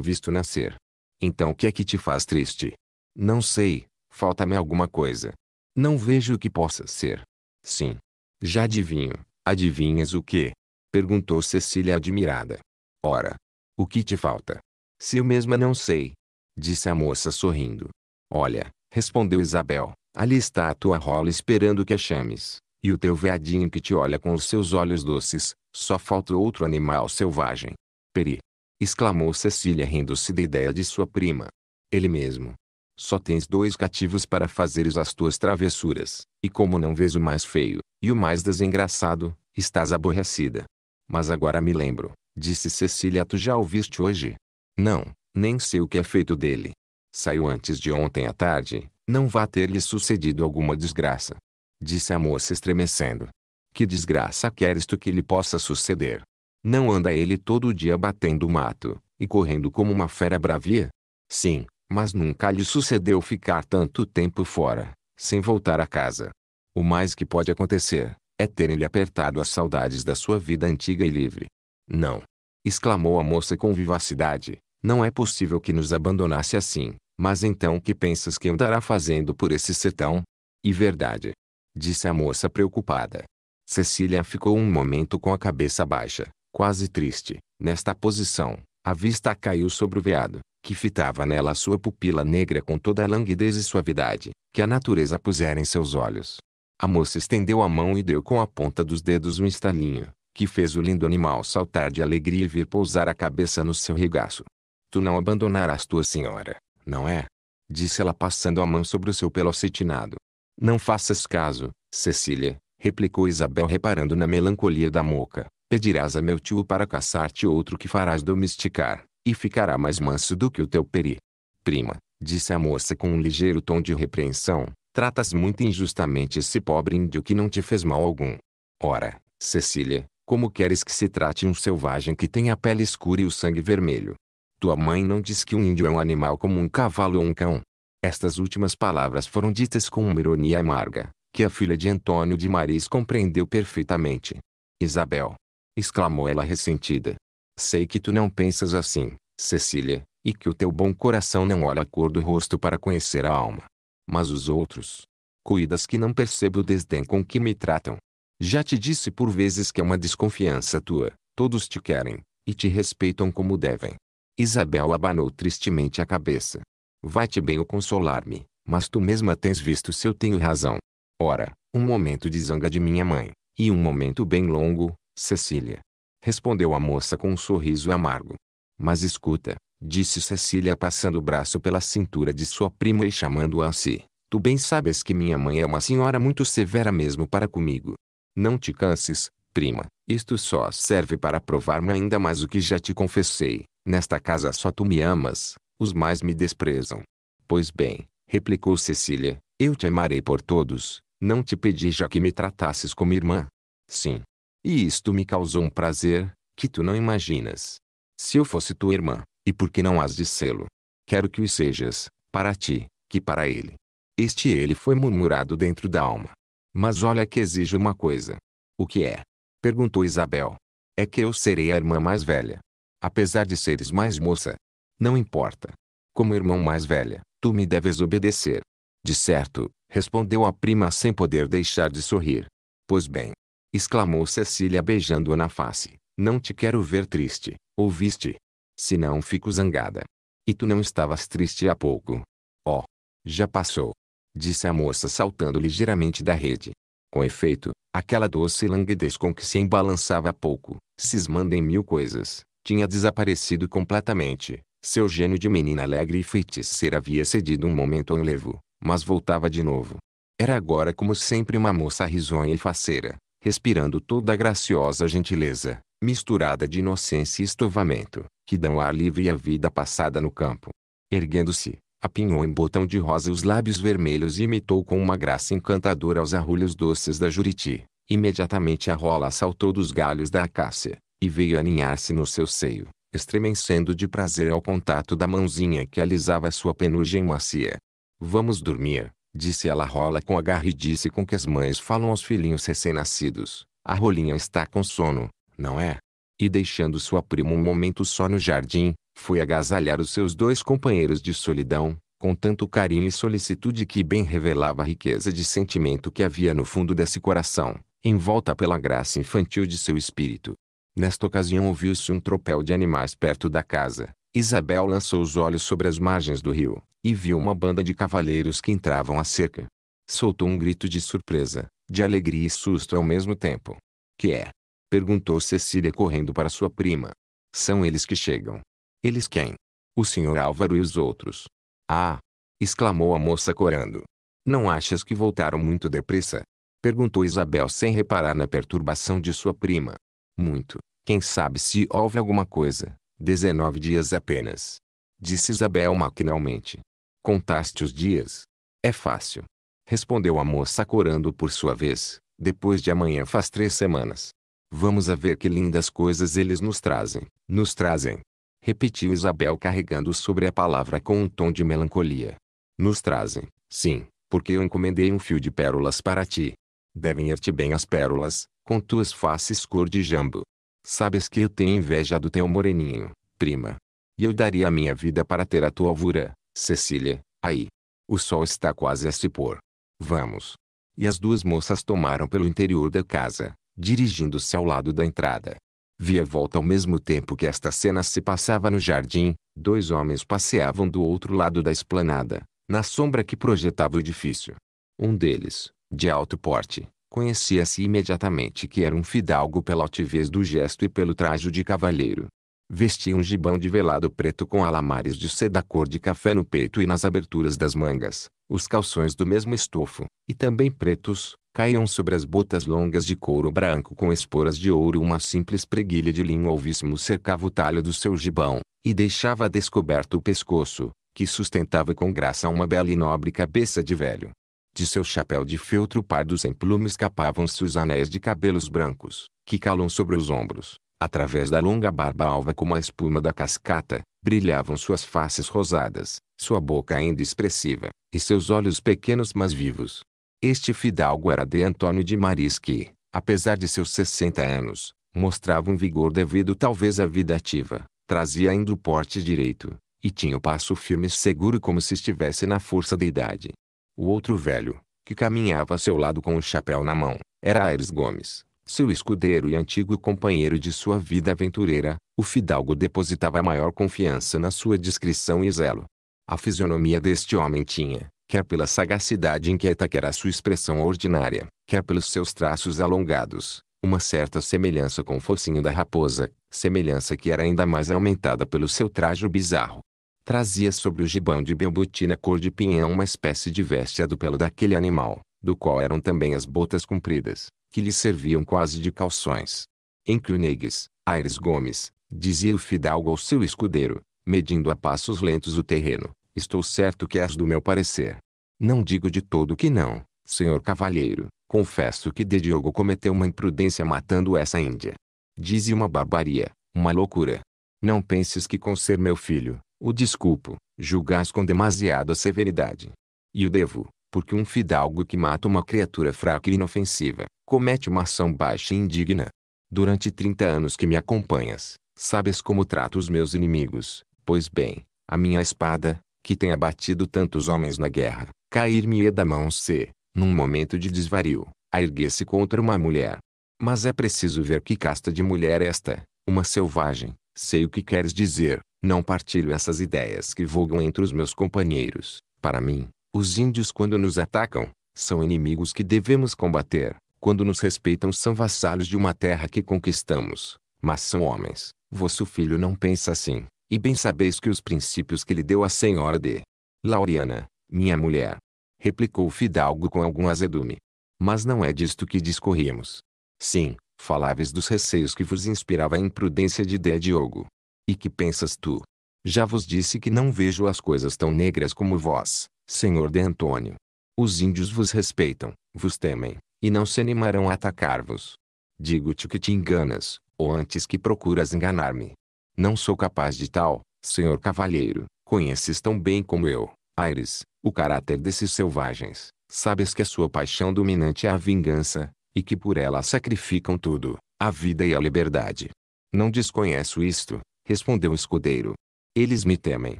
visto nascer. Então o que é que te faz triste? Não sei, falta-me alguma coisa. Não vejo o que possa ser. Sim. Já adivinho. Adivinhas o quê? Perguntou Cecília admirada. Ora, o que te falta? Se eu mesma não sei, disse a moça sorrindo. Olha, respondeu Isabel, ali está a tua rola esperando que a chames, e o teu veadinho que te olha com os seus olhos doces. Só falta outro animal selvagem. Peri! Exclamou Cecília rindo-se da ideia de sua prima. Ele mesmo. Só tens 2 cativos para fazeres as tuas travessuras, e como não vês o mais feio, e o mais desengraçado, estás aborrecida. Mas agora me lembro, disse Cecília, tu já o viste hoje? Não, nem sei o que é feito dele. Saiu antes de ontem à tarde, não vá ter-lhe sucedido alguma desgraça. Disse a moça estremecendo. Que desgraça queres tu que lhe possa suceder? Não anda ele todo o dia batendo o mato, e correndo como uma fera bravia? Sim, mas nunca lhe sucedeu ficar tanto tempo fora, sem voltar a casa. O mais que pode acontecer, é terem-lhe apertado as saudades da sua vida antiga e livre. Não! Exclamou a moça com vivacidade. Não é possível que nos abandonasse assim, mas então o que pensas que andará fazendo por esse sertão? E verdade! Disse a moça preocupada. Cecília ficou um momento com a cabeça baixa, quase triste. Nesta posição, a vista caiu sobre o veado, que fitava nela a sua pupila negra com toda a languidez e suavidade, que a natureza pusera em seus olhos. A moça estendeu a mão e deu com a ponta dos dedos um estalinho, que fez o lindo animal saltar de alegria e vir pousar a cabeça no seu regaço. Tu não abandonarás tua senhora, não é? Disse ela passando a mão sobre o seu pelo acetinado. Não faças caso, Cecília, replicou Isabel reparando na melancolia da moca. Pedirás a meu tio para caçar-te outro que farás domesticar, e ficará mais manso do que o teu peri. Prima, disse a moça com um ligeiro tom de repreensão, tratas muito injustamente esse pobre índio que não te fez mal algum. Ora, Cecília, como queres que se trate um selvagem que tem a pele escura e o sangue vermelho? Tua mãe não diz que um índio é um animal como um cavalo ou um cão? Estas últimas palavras foram ditas com uma ironia amarga, que a filha de Antônio de Maris compreendeu perfeitamente. Isabel! Exclamou ela ressentida. Sei que tu não pensas assim, Cecília, e que o teu bom coração não olha a cor do rosto para conhecer a alma. Mas os outros, cuidas que não percebo o desdém com que me tratam. Já te disse por vezes que é uma desconfiança tua, todos te querem, e te respeitam como devem. Isabel abanou tristemente a cabeça. Vai-te bem o consolar-me, mas tu mesma tens visto se eu tenho razão. Ora, um momento de zanga de minha mãe, e um momento bem longo, Cecília. Respondeu a moça com um sorriso amargo. Mas escuta, disse Cecília passando o braço pela cintura de sua prima e chamando-a a si. Tu bem sabes que minha mãe é uma senhora muito severa mesmo para comigo. Não te canses, prima, isto só serve para provar-me ainda mais o que já te confessei. Nesta casa só tu me amas, os mais me desprezam. Pois bem, replicou Cecília, eu te amarei por todos, não te pedi já que me tratasses como irmã. Sim. E isto me causou um prazer, que tu não imaginas. Se eu fosse tua irmã, e por que não has de sê-lo? Quero que o sejas, para ti, que para ele. Este ele foi murmurado dentro da alma. Mas olha que exijo uma coisa. O que é? Perguntou Isabel. É que eu serei a irmã mais velha. Apesar de seres mais moça. Não importa. Como irmão mais velha, tu me deves obedecer. De certo, respondeu a prima sem poder deixar de sorrir. Pois bem, exclamou Cecília beijando-a na face, não te quero ver triste, ouviste? Senão fico zangada. E tu não estavas triste há pouco. Oh, já passou. Disse a moça saltando ligeiramente da rede. Com efeito, aquela doce languidez com que se embalançava há pouco, cismando em mil coisas, tinha desaparecido completamente. Seu gênio de menina alegre e feiticeira havia cedido um momento ao enlevo, mas voltava de novo. Era agora como sempre uma moça risonha e faceira, respirando toda a graciosa gentileza, misturada de inocência e estovamento, que dão ar livre à vida passada no campo. Erguendo-se, apinhou em botão de rosa os lábios vermelhos e imitou com uma graça encantadora os arrulhos doces da juriti. Imediatamente a rola saltou dos galhos da acácia, e veio aninhar-se no seu seio, estremecendo de prazer ao contato da mãozinha que alisava sua penugem macia. Vamos dormir, disse ela à rola com a garridice com que as mães falam aos filhinhos recém-nascidos. A rolinha está com sono, não é? E deixando sua prima um momento só no jardim, foi agasalhar os seus dois companheiros de solidão, com tanto carinho e solicitude que bem revelava a riqueza de sentimento que havia no fundo desse coração, envolta pela graça infantil de seu espírito. Nesta ocasião ouviu-se um tropel de animais perto da casa. Isabel lançou os olhos sobre as margens do rio, e viu uma banda de cavaleiros que entravam à cerca. Soltou um grito de surpresa, de alegria e susto ao mesmo tempo. Que é? Perguntou Cecília correndo para sua prima. São eles que chegam. Eles quem? O senhor Álvaro e os outros. Ah! Exclamou a moça corando. Não achas que voltaram muito depressa? Perguntou Isabel sem reparar na perturbação de sua prima. Muito. Quem sabe se houve alguma coisa. 19 dias apenas. Disse Isabel maquinalmente. Contaste os dias? É fácil. Respondeu a moça corando por sua vez. Depois de amanhã faz 3 semanas. Vamos a ver que lindas coisas eles nos trazem. Nos trazem. Repetiu Isabel carregando sobre a palavra com um tom de melancolia. Nos trazem, sim, porque eu encomendei um fio de pérolas para ti. Devem ir-te bem as pérolas, com tuas faces cor de jambo. Sabes que eu tenho inveja do teu moreninho, prima. E eu daria a minha vida para ter a tua alvura, Cecília. Aí. O sol está quase a se pôr. Vamos. E as duas moças tomaram pelo interior da casa, dirigindo-se ao lado da entrada. Via volta ao mesmo tempo que esta cena se passava no jardim, 2 homens passeavam do outro lado da esplanada, na sombra que projetava o edifício. Um deles, de alto porte, conhecia-se imediatamente que era um fidalgo pela altivez do gesto e pelo trajo de cavalheiro. Vestia um gibão de velado preto com alamares de seda cor de café no peito e nas aberturas das mangas. Os calções do mesmo estofo, e também pretos, caíam sobre as botas longas de couro branco com esporas de ouro. Uma simples preguilha de linho alvíssimo cercava o talho do seu gibão, e deixava descoberto o pescoço, que sustentava com graça uma bela e nobre cabeça de velho. De seu chapéu de feltro pardo sem plume escapavam-se os anéis de cabelos brancos, que calam sobre os ombros. Através da longa barba alva como a espuma da cascata, brilhavam suas faces rosadas, sua boca ainda expressiva, e seus olhos pequenos mas vivos. Este fidalgo era de Antônio de Maris que, apesar de seus 60 anos, mostrava um vigor devido talvez à vida ativa, trazia ainda o porte direito, e tinha o passo firme e seguro como se estivesse na força da idade. O outro velho, que caminhava a seu lado com o chapéu na mão, era Aires Gomes, seu escudeiro e antigo companheiro de sua vida aventureira. O fidalgo depositava a maior confiança na sua discrição e zelo. A fisionomia deste homem tinha, quer pela sagacidade inquieta que era a sua expressão ordinária, quer pelos seus traços alongados, uma certa semelhança com o focinho da raposa, semelhança que era ainda mais aumentada pelo seu trajo bizarro. Trazia sobre o gibão de belbutina cor de pinhão uma espécie de veste do pelo daquele animal, do qual eram também as botas compridas, que lhe serviam quase de calções. Inclunegues, Aires Gomes, dizia o fidalgo ao seu escudeiro, medindo a passos lentos o terreno, estou certo que és do meu parecer. Não digo de todo que não, senhor cavalheiro, confesso que de Diogo cometeu uma imprudência matando essa índia. Dize uma barbaria, uma loucura. Não penses que com ser meu filho, o desculpo, julgais com demasiada severidade. E o devo, porque um fidalgo que mata uma criatura fraca e inofensiva, comete uma ação baixa e indigna. Durante 30 anos que me acompanhas, sabes como trato os meus inimigos, pois bem, a minha espada, que tem abatido tantos homens na guerra, cair-me-ia da mão se, num momento de desvario, a erguesse contra uma mulher. Mas é preciso ver que casta de mulher esta, uma selvagem. Sei o que queres dizer, não partilho essas ideias que vogam entre os meus companheiros. Para mim, os índios quando nos atacam, são inimigos que devemos combater, quando nos respeitam são vassalos de uma terra que conquistamos, mas são homens. Vosso filho não pensa assim, e bem sabeis que os princípios que lhe deu a senhora de Lauriana, minha mulher, replicou o fidalgo com algum azedume. Mas não é disto que discorríamos. Sim, faláveis dos receios que vos inspirava a imprudência de Diogo. E que pensas tu? Já vos disse que não vejo as coisas tão negras como vós, senhor de Antônio. Os índios vos respeitam, vos temem, e não se animarão a atacar-vos. Digo-te que te enganas, ou antes que procuras enganar-me. Não sou capaz de tal, senhor cavalheiro, conheces tão bem como eu, Aires, o caráter desses selvagens, sabes que a sua paixão dominante é a vingança, e que por ela sacrificam tudo, a vida e a liberdade. Não desconheço isto, respondeu o escudeiro. Eles me temem,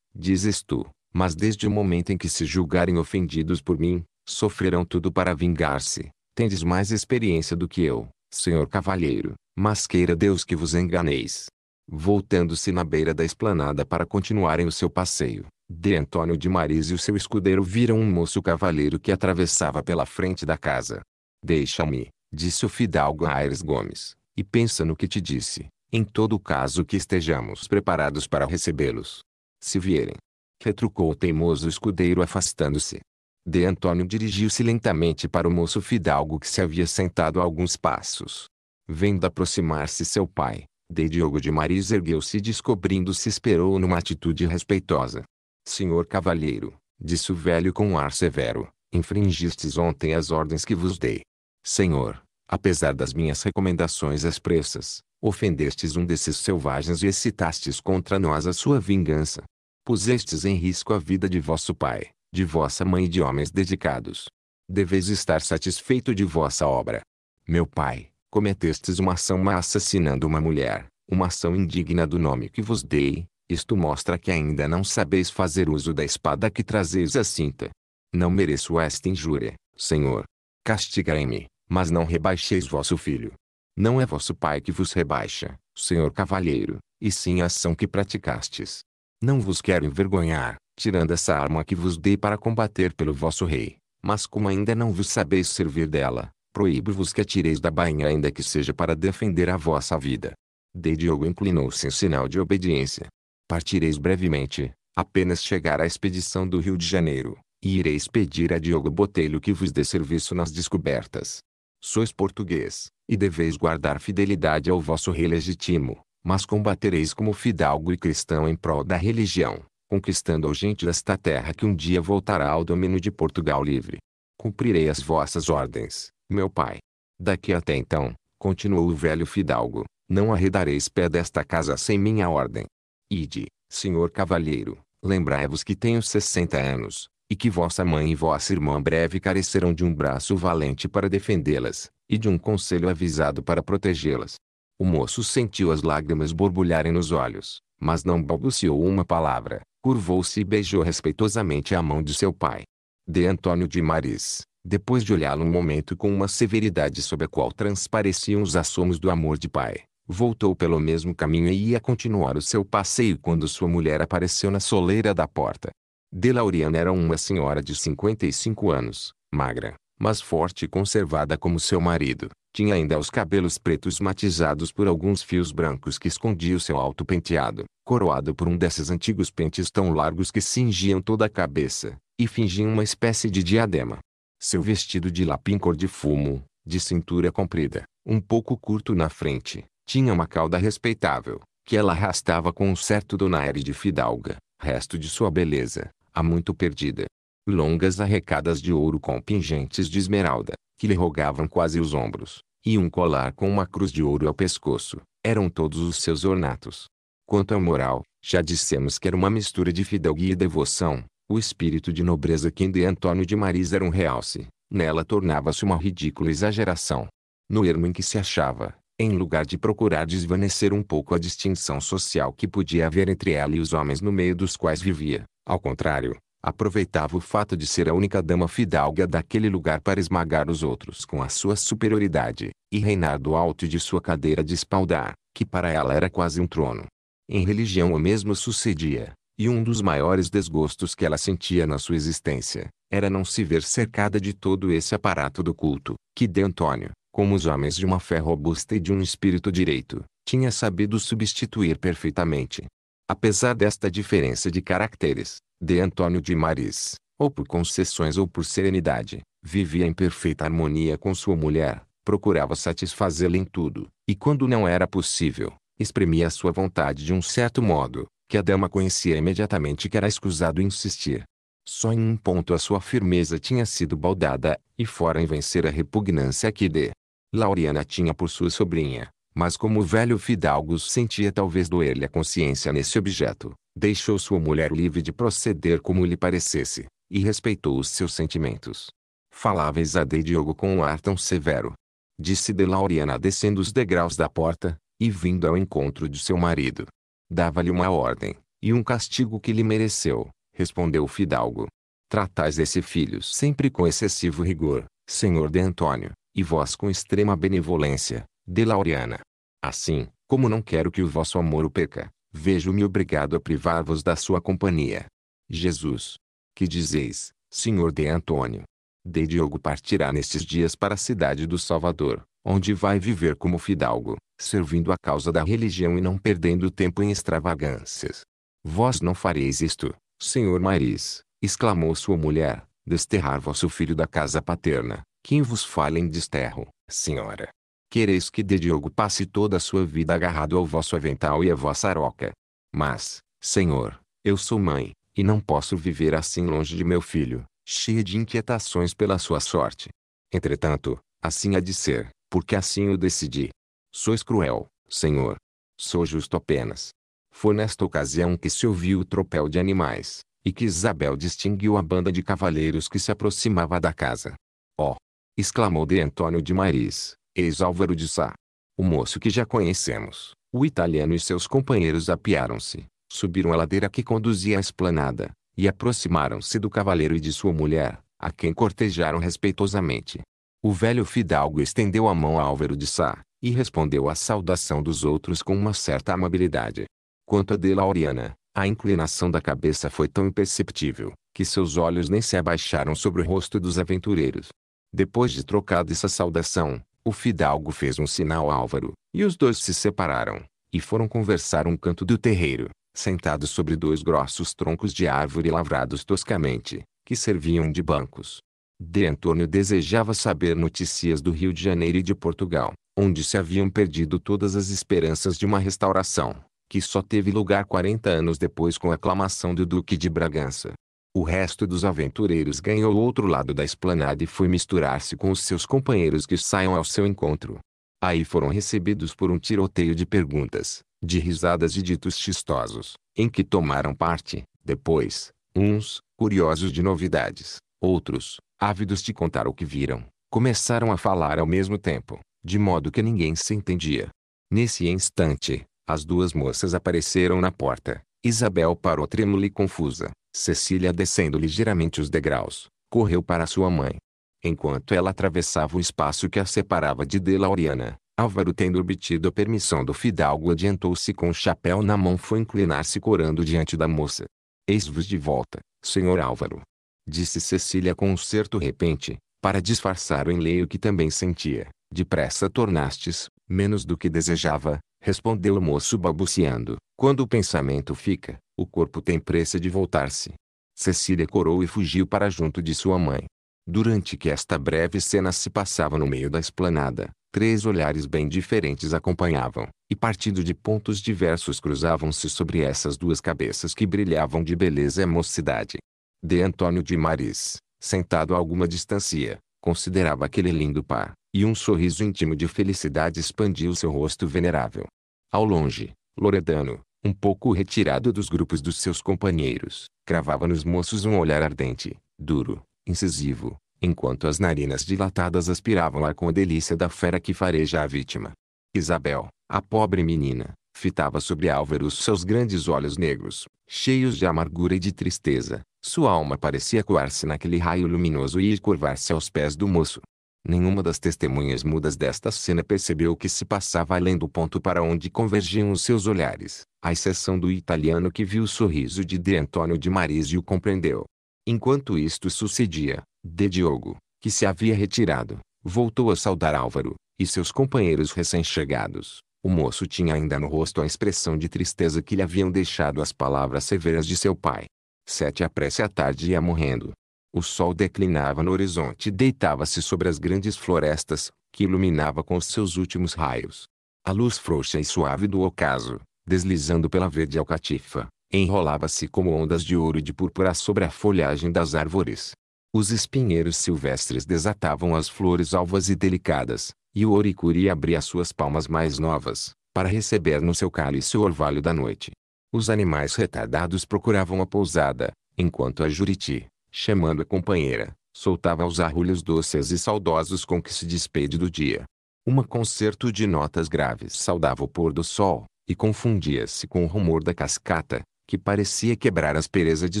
dizes tu, mas desde o momento em que se julgarem ofendidos por mim, sofrerão tudo para vingar-se. Tendes mais experiência do que eu, senhor cavalheiro, mas queira Deus que vos enganeis. Voltando-se na beira da esplanada para continuarem o seu passeio, de Antônio de Maris e o seu escudeiro viram um moço cavaleiro que atravessava pela frente da casa. Deixa-me, disse o fidalgo a Aires Gomes, e pensa no que te disse, em todo caso que estejamos preparados para recebê-los. Se vierem. Retrucou o teimoso escudeiro afastando-se. De Antônio dirigiu-se lentamente para o moço fidalgo que se havia sentado a alguns passos. Vendo aproximar-se seu pai, de Diogo de Maris ergueu-se e descobrindo-se esperou numa atitude respeitosa. Senhor cavalheiro, disse o velho com um ar severo, infringistes ontem as ordens que vos dei. Senhor, apesar das minhas recomendações expressas, ofendestes um desses selvagens e excitastes contra nós a sua vingança. Pusestes em risco a vida de vosso pai, de vossa mãe e de homens dedicados. Deveis estar satisfeito de vossa obra. Meu pai, cometestes uma ação má assassinando uma mulher, uma ação indigna do nome que vos dei. Isto mostra que ainda não sabeis fazer uso da espada que trazeis à cinta. Não mereço esta injúria, senhor. Castigai-me, mas não rebaixeis vosso filho. Não é vosso pai que vos rebaixa, senhor cavalheiro, e sim a ação que praticastes. Não vos quero envergonhar, tirando essa arma que vos dei para combater pelo vosso rei, mas como ainda não vos sabeis servir dela, proíbo-vos que atireis da bainha ainda que seja para defender a vossa vida. De Diogo inclinou-se em sinal de obediência. Partireis brevemente, apenas chegar à expedição do Rio de Janeiro, e ireis pedir a Diogo Botelho que vos dê serviço nas descobertas. Sois português, e deveis guardar fidelidade ao vosso rei legítimo, mas combatereis como fidalgo e cristão em prol da religião, conquistando a gente desta terra que um dia voltará ao domínio de Portugal livre. Cumprirei as vossas ordens, meu pai. Daqui até então, continuou o velho fidalgo, não arredareis pé desta casa sem minha ordem. Ide, senhor cavalheiro, lembrai-vos que tenho 60 anos, e que vossa mãe e vossa irmã breve carecerão de um braço valente para defendê-las, e de um conselho avisado para protegê-las. O moço sentiu as lágrimas borbulharem nos olhos, mas não balbuciou uma palavra, Curvou-se e beijou respeitosamente a mão de seu pai. De Antônio de Maris, depois de olhá-lo um momento com uma severidade sob a qual transpareciam os assomos do amor de pai, voltou pelo mesmo caminho e ia continuar o seu passeio quando sua mulher apareceu na soleira da porta. De Lauriana era uma senhora de 55 anos, magra, mas forte e conservada como seu marido. Tinha ainda os cabelos pretos matizados por alguns fios brancos que escondiam seu alto penteado, coroado por um desses antigos pentes tão largos que cingiam toda a cabeça, e fingiam uma espécie de diadema. Seu vestido de lapim cor de fumo, de cintura comprida, um pouco curto na frente, tinha uma cauda respeitável, que ela arrastava com um certo donaire de fidalga, resto de sua beleza, há muito perdida. Longas arrecadas de ouro com pingentes de esmeralda, que lhe rogavam quase os ombros, e um colar com uma cruz de ouro ao pescoço, eram todos os seus ornatos. Quanto ao moral, já dissemos que era uma mistura de fidalguia e devoção. O espírito de nobreza que em de Antônio de Maris era um realce, nela tornava-se uma ridícula exageração. No ermo em que se achava, em lugar de procurar desvanecer um pouco a distinção social que podia haver entre ela e os homens no meio dos quais vivia, ao contrário, aproveitava o fato de ser a única dama fidalga daquele lugar para esmagar os outros com a sua superioridade, e reinar do alto de sua cadeira de espaldar, que para ela era quase um trono. Em religião o mesmo sucedia, e um dos maiores desgostos que ela sentia na sua existência, era não se ver cercada de todo esse aparato do culto, que de Antônio, como os homens de uma fé robusta e de um espírito direito, tinha sabido substituir perfeitamente. Apesar desta diferença de caracteres, de Antônio de Maris, ou por concessões ou por serenidade, vivia em perfeita harmonia com sua mulher, procurava satisfazê-la em tudo, e quando não era possível, exprimia sua vontade de um certo modo, que a dama conhecia imediatamente que era escusado insistir. Só em um ponto a sua firmeza tinha sido baldada, e fora em vencer a repugnância que de Lauriana tinha por sua sobrinha, mas como o velho fidalgo sentia talvez doer-lhe a consciência nesse objeto, deixou sua mulher livre de proceder como lhe parecesse, e respeitou os seus sentimentos. Faláveis a de Diogo com um ar tão severo. Disse de Lauriana descendo os degraus da porta, e vindo ao encontro de seu marido. Dava-lhe uma ordem, e um castigo que lhe mereceu, respondeu o fidalgo. Tratais esse filho sempre com excessivo rigor, senhor de Antônio, e vós com extrema benevolência, de Lauriana. Assim, como não quero que o vosso amor o perca, vejo-me obrigado a privar-vos da sua companhia. Jesus. Que dizeis, senhor de Antônio? De Diogo partirá nestes dias para a cidade do Salvador, onde vai viver como fidalgo, servindo a causa da religião e não perdendo tempo em extravagâncias. Vós não fareis isto, senhor Maris, exclamou sua mulher, desterrar vosso filho da casa paterna. Quem vos fala em desterro, senhora? Quereis que de Diogo passe toda a sua vida agarrado ao vosso avental e à vossa aroca? Mas, senhor, eu sou mãe, e não posso viver assim longe de meu filho, cheia de inquietações pela sua sorte. Entretanto, assim há de ser, porque assim o decidi. Sois cruel, senhor. Sou justo apenas. Foi nesta ocasião que se ouviu o tropel de animais, e que Isabel distinguiu a banda de cavaleiros que se aproximava da casa. Oh! Exclamou de Antônio de Maris, ex-Álvaro de Sá. O moço que já conhecemos, o italiano e seus companheiros apearam-se, subiram a ladeira que conduzia à esplanada, e aproximaram-se do cavaleiro e de sua mulher, a quem cortejaram respeitosamente. O velho fidalgo estendeu a mão a Álvaro de Sá, e respondeu à saudação dos outros com uma certa amabilidade. Quanto a de Lauriana, a inclinação da cabeça foi tão imperceptível, que seus olhos nem se abaixaram sobre o rosto dos aventureiros. Depois de trocada essa saudação, o fidalgo fez um sinal a Álvaro, e os dois se separaram, e foram conversar um canto do terreiro, sentados sobre dois grossos troncos de árvore lavrados toscamente, que serviam de bancos. De Antônio desejava saber notícias do Rio de Janeiro e de Portugal, onde se haviam perdido todas as esperanças de uma restauração, que só teve lugar 40 anos depois com a aclamação do Duque de Bragança. O resto dos aventureiros ganhou o outro lado da esplanada e foi misturar-se com os seus companheiros que saiam ao seu encontro. Aí foram recebidos por um tiroteio de perguntas, de risadas e ditos chistosos, em que tomaram parte, depois, uns, curiosos de novidades, outros, ávidos de contar o que viram, começaram a falar ao mesmo tempo, de modo que ninguém se entendia. Nesse instante, as duas moças apareceram na porta, Isabel parou trêmula e confusa. Cecília, descendo ligeiramente os degraus, correu para sua mãe. Enquanto ela atravessava o espaço que a separava de Lauriana, Álvaro, tendo obtido a permissão do fidalgo, adiantou-se com o chapéu na mão, foi inclinar-se corando diante da moça. Eis-vos de volta, senhor Álvaro, disse Cecília com um certo repente, para disfarçar o enleio que também sentia. Depressa tornastes, menos do que desejava, respondeu o moço balbuciando. Quando o pensamento fica, o corpo tem pressa de voltar-se. Cecília corou e fugiu para junto de sua mãe. Durante que esta breve cena se passava no meio da esplanada, 3 olhares bem diferentes acompanhavam, e partindo de pontos diversos cruzavam-se sobre essas 2 cabeças que brilhavam de beleza e mocidade. De Antônio de Maris, sentado a alguma distância, considerava aquele lindo par, e um sorriso íntimo de felicidade expandiu seu rosto venerável. Ao longe, Loredano, um pouco retirado dos grupos dos seus companheiros, cravava nos moços um olhar ardente, duro, incisivo, enquanto as narinas dilatadas aspiravam ar com a delícia da fera que fareja a vítima. Isabel, a pobre menina, fitava sobre Álvaro os seus grandes olhos negros, cheios de amargura e de tristeza. Sua alma parecia coar-se naquele raio luminoso e ir curvar-se aos pés do moço. Nenhuma das testemunhas mudas desta cena percebeu o que se passava além do ponto para onde convergiam os seus olhares, à exceção do italiano, que viu o sorriso de Antônio de Maris e o compreendeu. Enquanto isto sucedia, Diogo, que se havia retirado, voltou a saudar Álvaro e seus companheiros recém-chegados. O moço tinha ainda no rosto a expressão de tristeza que lhe haviam deixado as palavras severas de seu pai. 7 a pressa, a tarde ia morrendo. O sol declinava no horizonte e deitava-se sobre as grandes florestas, que iluminava com os seus últimos raios. A luz frouxa e suave do ocaso, deslizando pela verde alcatifa, enrolava-se como ondas de ouro e de púrpura sobre a folhagem das árvores. Os espinheiros silvestres desatavam as flores alvas e delicadas, e o ouricuri abria suas palmas mais novas, para receber no seu cálice o orvalho da noite. Os animais retardados procuravam a pousada, enquanto a Juriti, chamando a companheira, soltava os arrulhos doces e saudosos com que se despede do dia. Um concerto de notas graves saudava o pôr do sol, e confundia-se com o rumor da cascata, que parecia quebrar a aspereza de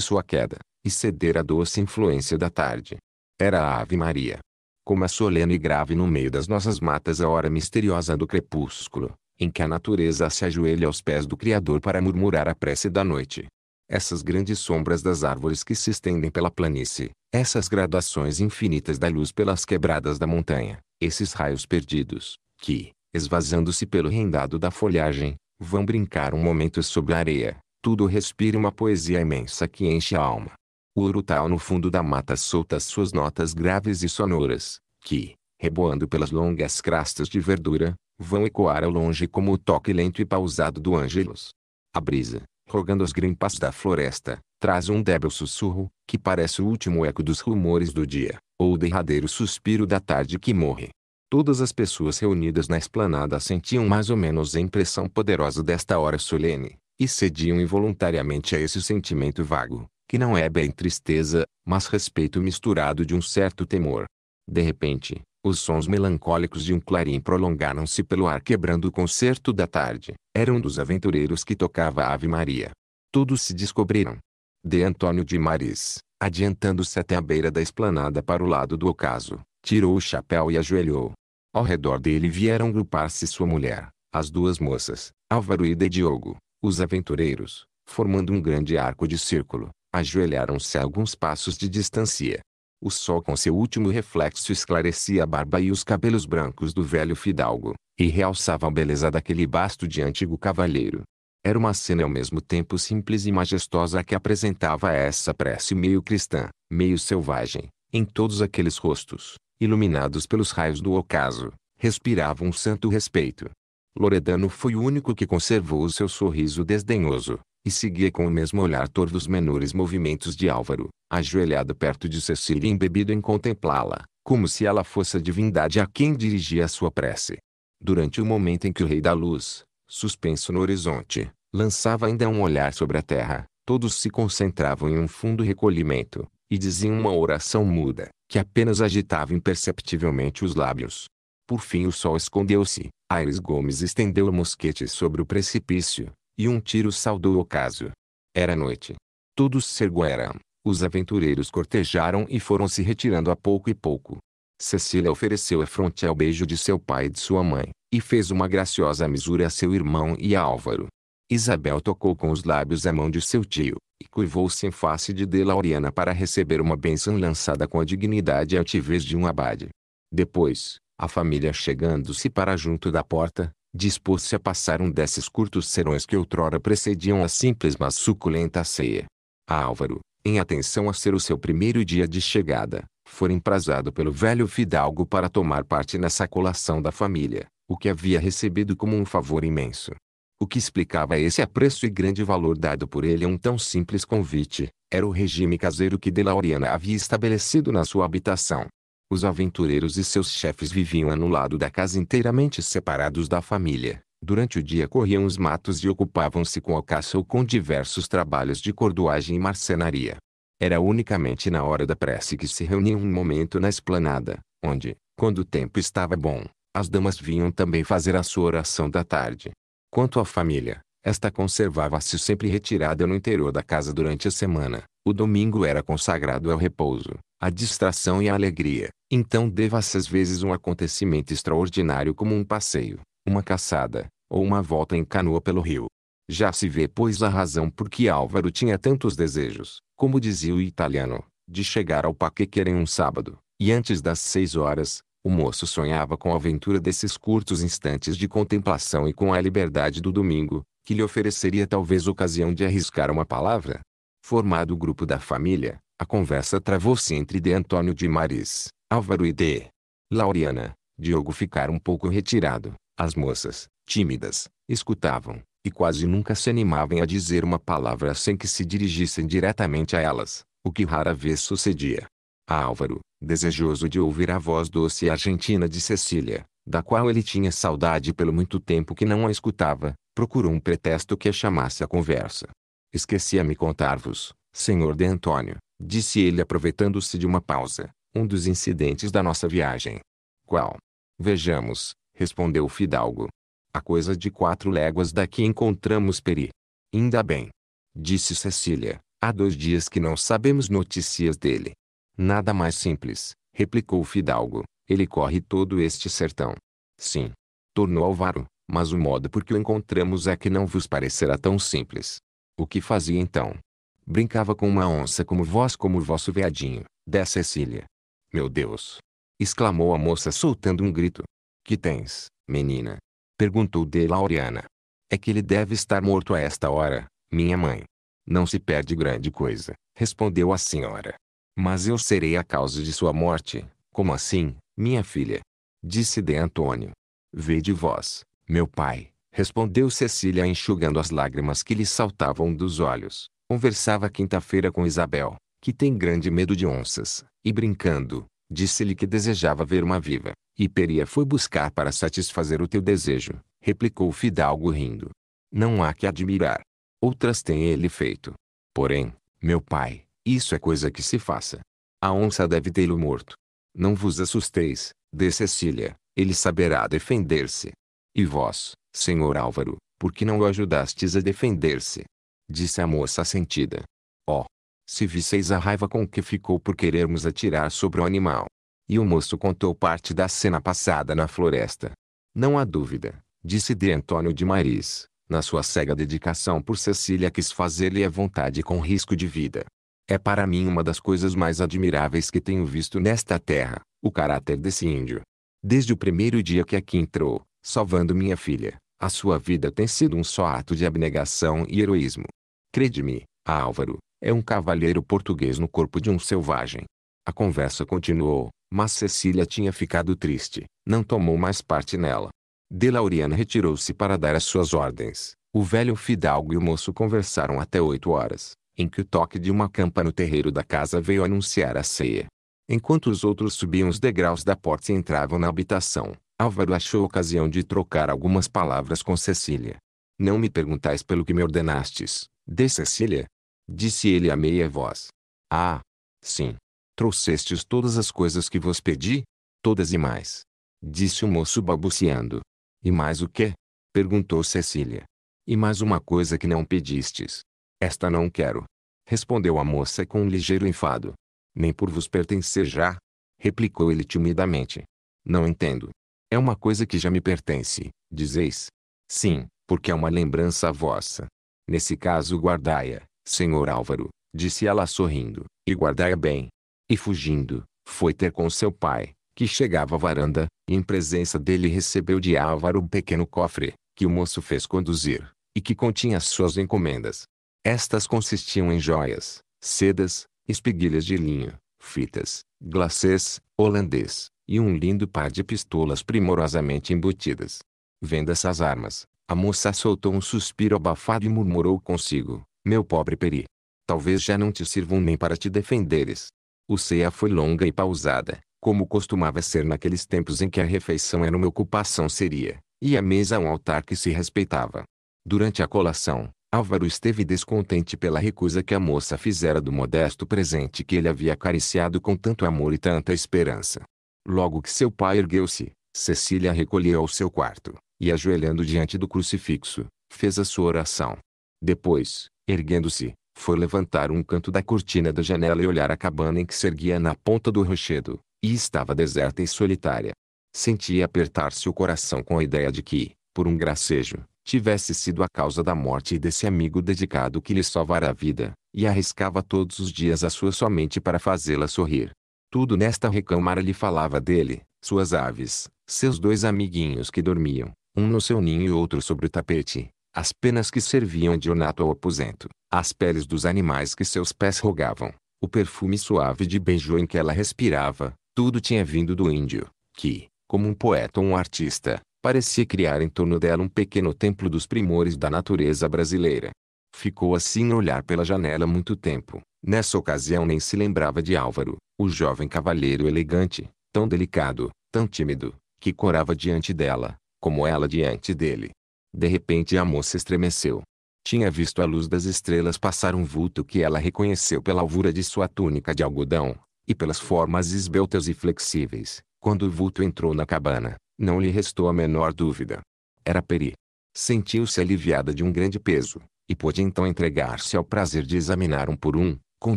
sua queda, e ceder à doce influência da tarde. Era a Ave Maria. Como é solene e grave no meio das nossas matas a hora misteriosa do crepúsculo, em que a natureza se ajoelha aos pés do Criador para murmurar a prece da noite. Essas grandes sombras das árvores que se estendem pela planície, essas gradações infinitas da luz pelas quebradas da montanha, esses raios perdidos, que, esvazando-se pelo rendado da folhagem, vão brincar um momento sobre a areia, tudo respira uma poesia imensa que enche a alma. O urutau no fundo da mata solta as suas notas graves e sonoras, que, reboando pelas longas crastas de verdura, vão ecoar ao longe como o toque lento e pausado do ângelus. A brisa, rogando as grimpas da floresta, traz um débil sussurro, que parece o último eco dos rumores do dia, ou o derradeiro suspiro da tarde que morre. Todas as pessoas reunidas na esplanada sentiam mais ou menos a impressão poderosa desta hora solene, e cediam involuntariamente a esse sentimento vago, que não é bem tristeza, mas respeito misturado de um certo temor. De repente, os sons melancólicos de um clarim prolongaram-se pelo ar quebrando o concerto da tarde. Era um dos aventureiros que tocava a Ave Maria. Todos se descobriram. De Antônio de Maris, adiantando-se até a beira da esplanada para o lado do ocaso, tirou o chapéu e ajoelhou. Ao redor dele vieram grupar-se sua mulher, as 2 moças, Álvaro e Diogo, os aventureiros, formando um grande arco de círculo, ajoelharam-se a alguns passos de distância. O sol com seu último reflexo esclarecia a barba e os cabelos brancos do velho fidalgo, e realçava a beleza daquele basto de antigo cavalheiro. Era uma cena ao mesmo tempo simples e majestosa que apresentava essa prece meio cristã, meio selvagem, em todos aqueles rostos, iluminados pelos raios do ocaso, respirava um santo respeito. Loredano foi o único que conservou o seu sorriso desdenhoso, e seguia com o mesmo olhar torvo os menores movimentos de Álvaro, ajoelhado perto de Cecília e embebido em contemplá-la, como se ela fosse a divindade a quem dirigia a sua prece. Durante o momento em que o Rei da Luz, suspenso no horizonte, lançava ainda um olhar sobre a terra, todos se concentravam em um fundo recolhimento, e diziam uma oração muda, que apenas agitava imperceptivelmente os lábios. Por fim o sol escondeu-se, Aires Gomes estendeu o mosquete sobre o precipício, e um tiro saudou o ocaso. Era noite. Todos se ergueram. Os aventureiros cortejaram e foram se retirando a pouco e pouco. Cecília ofereceu a fronte ao beijo de seu pai e de sua mãe, e fez uma graciosa misura a seu irmão e a Álvaro. Isabel tocou com os lábios a mão de seu tio, e curvou-se em face de Lauriana para receber uma bênção lançada com a dignidade e altivez de um abade. Depois, a família chegando-se para junto da porta, dispôs-se a passar um desses curtos serões que outrora precediam a simples mas suculenta ceia. A Álvaro, em atenção a ser o seu primeiro dia de chegada, fora emprazado pelo velho fidalgo para tomar parte nessa colação da família, o que havia recebido como um favor imenso. O que explicava esse apreço e grande valor dado por ele a um tão simples convite, era o regime caseiro que Lauriana havia estabelecido na sua habitação. Os aventureiros e seus chefes viviam anulado da casa inteiramente separados da família. Durante o dia corriam os matos e ocupavam-se com a caça ou com diversos trabalhos de cordoagem e marcenaria. Era unicamente na hora da prece que se reuniam um momento na esplanada, onde, quando o tempo estava bom, as damas vinham também fazer a sua oração da tarde. Quanto à família, esta conservava-se sempre retirada no interior da casa durante a semana. O domingo era consagrado ao repouso, à distração e à alegria. Então deva-se às vezes um acontecimento extraordinário como um passeio, uma caçada, ou uma volta em canoa pelo rio. Já se vê pois a razão por que Álvaro tinha tantos desejos, como dizia o italiano, de chegar ao Paquequera em um sábado, e antes das 6 horas, o moço sonhava com a aventura desses curtos instantes de contemplação e com a liberdade do domingo, que lhe ofereceria talvez ocasião de arriscar uma palavra. Formado o grupo da família, a conversa travou-se entre de Antônio de Maris, Álvaro e de Lauriana. Diogo ficara um pouco retirado. As moças, tímidas, escutavam, e quase nunca se animavam a dizer uma palavra sem que se dirigissem diretamente a elas, o que rara vez sucedia. A Álvaro, desejoso de ouvir a voz doce e argentina de Cecília, da qual ele tinha saudade pelo muito tempo que não a escutava, procurou um pretexto que a chamasse à conversa. Esquecia-me contar-vos, senhor de Antônio, disse ele aproveitando-se de uma pausa, um dos incidentes da nossa viagem. Qual? Vejamos, respondeu o fidalgo. A coisa de 4 léguas daqui encontramos Peri. Ainda bem, disse Cecília, há 2 dias que não sabemos notícias dele. Nada mais simples, replicou o fidalgo, ele corre todo este sertão. Sim, tornou Álvaro, mas o modo por que o encontramos é que não vos parecerá tão simples. O que fazia então? Brincava com uma onça como o vosso veadinho, dé Cecília. Meu Deus! Exclamou a moça soltando um grito. Que tens, menina? Perguntou de Lauriana. É que ele deve estar morto a esta hora, minha mãe. Não se perde grande coisa, respondeu a senhora. Mas eu serei a causa de sua morte. Como assim, minha filha? Disse de Antônio. Vede vós, meu pai, respondeu Cecília enxugando as lágrimas que lhe saltavam dos olhos. Conversava quinta-feira com Isabel, que tem grande medo de onças, e brincando, disse-lhe que desejava ver uma viva, e Peria foi buscar para satisfazer o teu desejo, replicou o fidalgo rindo. Não há que admirar. Outras tem ele feito. Porém, meu pai, isso é coisa que se faça. A onça deve tê-lo morto. Não vos assusteis, de Cecília, ele saberá defender-se. E vós, senhor Álvaro, por que não o ajudastes a defender-se? Disse a moça sentida. Oh! Se visseis a raiva com que ficou por querermos atirar sobre o animal. E o moço contou parte da cena passada na floresta. Não há dúvida, disse de Antônio de Maris, na sua cega dedicação por Cecília quis fazer-lhe a vontade com risco de vida. É para mim uma das coisas mais admiráveis que tenho visto nesta terra, o caráter desse índio. Desde o primeiro dia que aqui entrou, salvando minha filha, a sua vida tem sido um só ato de abnegação e heroísmo. Crede-me, Álvaro, é um cavalheiro português no corpo de um selvagem. A conversa continuou, mas Cecília tinha ficado triste, não tomou mais parte nela. De Lauriana retirou-se para dar as suas ordens. O velho fidalgo e o moço conversaram até 8 horas, em que o toque de uma campa no terreiro da casa veio anunciar a ceia. Enquanto os outros subiam os degraus da porta e entravam na habitação, Álvaro achou ocasião de trocar algumas palavras com Cecília. Não me perguntais pelo que me ordenastes, de Cecília? Disse ele a meia voz. Ah, sim. Trouxestes todas as coisas que vos pedi? Todas e mais. Disse o moço balbuciando. E mais o quê? Perguntou Cecília. E mais uma coisa que não pedistes. Esta não quero. Respondeu a moça com um ligeiro enfado. Nem por vos pertencer já? Replicou ele timidamente. Não entendo. É uma coisa que já me pertence, dizeis? Sim, porque é uma lembrança vossa. Nesse caso guardai-a, senhor Álvaro, disse ela sorrindo, e guardai-a bem. E fugindo, foi ter com seu pai, que chegava à varanda, e em presença dele recebeu de Álvaro um pequeno cofre, que o moço fez conduzir, e que continha suas encomendas. Estas consistiam em joias, sedas, espiguilhas de linho, fitas, glacês, holandês, e um lindo par de pistolas primorosamente embutidas. Vendo essas armas, a moça soltou um suspiro abafado e murmurou consigo: meu pobre Peri. Talvez já não te sirvam nem para te defenderes. O ceia foi longa e pausada, como costumava ser naqueles tempos em que a refeição era uma ocupação seria, e a mesa um altar que se respeitava. Durante a colação, Álvaro esteve descontente pela recusa que a moça fizera do modesto presente que ele havia acariciado com tanto amor e tanta esperança. Logo que seu pai ergueu-se, Cecília recolheu ao seu quarto, e ajoelhando diante do crucifixo, fez a sua oração. Depois, erguendo-se, foi levantar um canto da cortina da janela e olhar a cabana em que se erguia na ponta do rochedo, e estava deserta e solitária. Sentia apertar-se o coração com a ideia de que, por um gracejo, tivesse sido a causa da morte desse amigo dedicado que lhe salvara a vida, e arriscava todos os dias a sua somente para fazê-la sorrir. Tudo nesta recâmara lhe falava dele, suas aves, seus dois amiguinhos que dormiam, um no seu ninho e outro sobre o tapete, as penas que serviam de ornato ao aposento, as peles dos animais que seus pés rogavam, o perfume suave de beijo em que ela respirava, tudo tinha vindo do índio, que, como um poeta ou um artista, parecia criar em torno dela um pequeno templo dos primores da natureza brasileira. Ficou assim a olhar pela janela muito tempo. Nessa ocasião nem se lembrava de Álvaro, o jovem cavalheiro elegante, tão delicado, tão tímido, que corava diante dela, como ela diante dele. De repente a moça estremeceu. Tinha visto a luz das estrelas passar um vulto que ela reconheceu pela alvura de sua túnica de algodão, e pelas formas esbeltas e flexíveis. Quando o vulto entrou na cabana, não lhe restou a menor dúvida. Era Peri. Sentiu-se aliviada de um grande peso, e pôde então entregar-se ao prazer de examinar um por um, com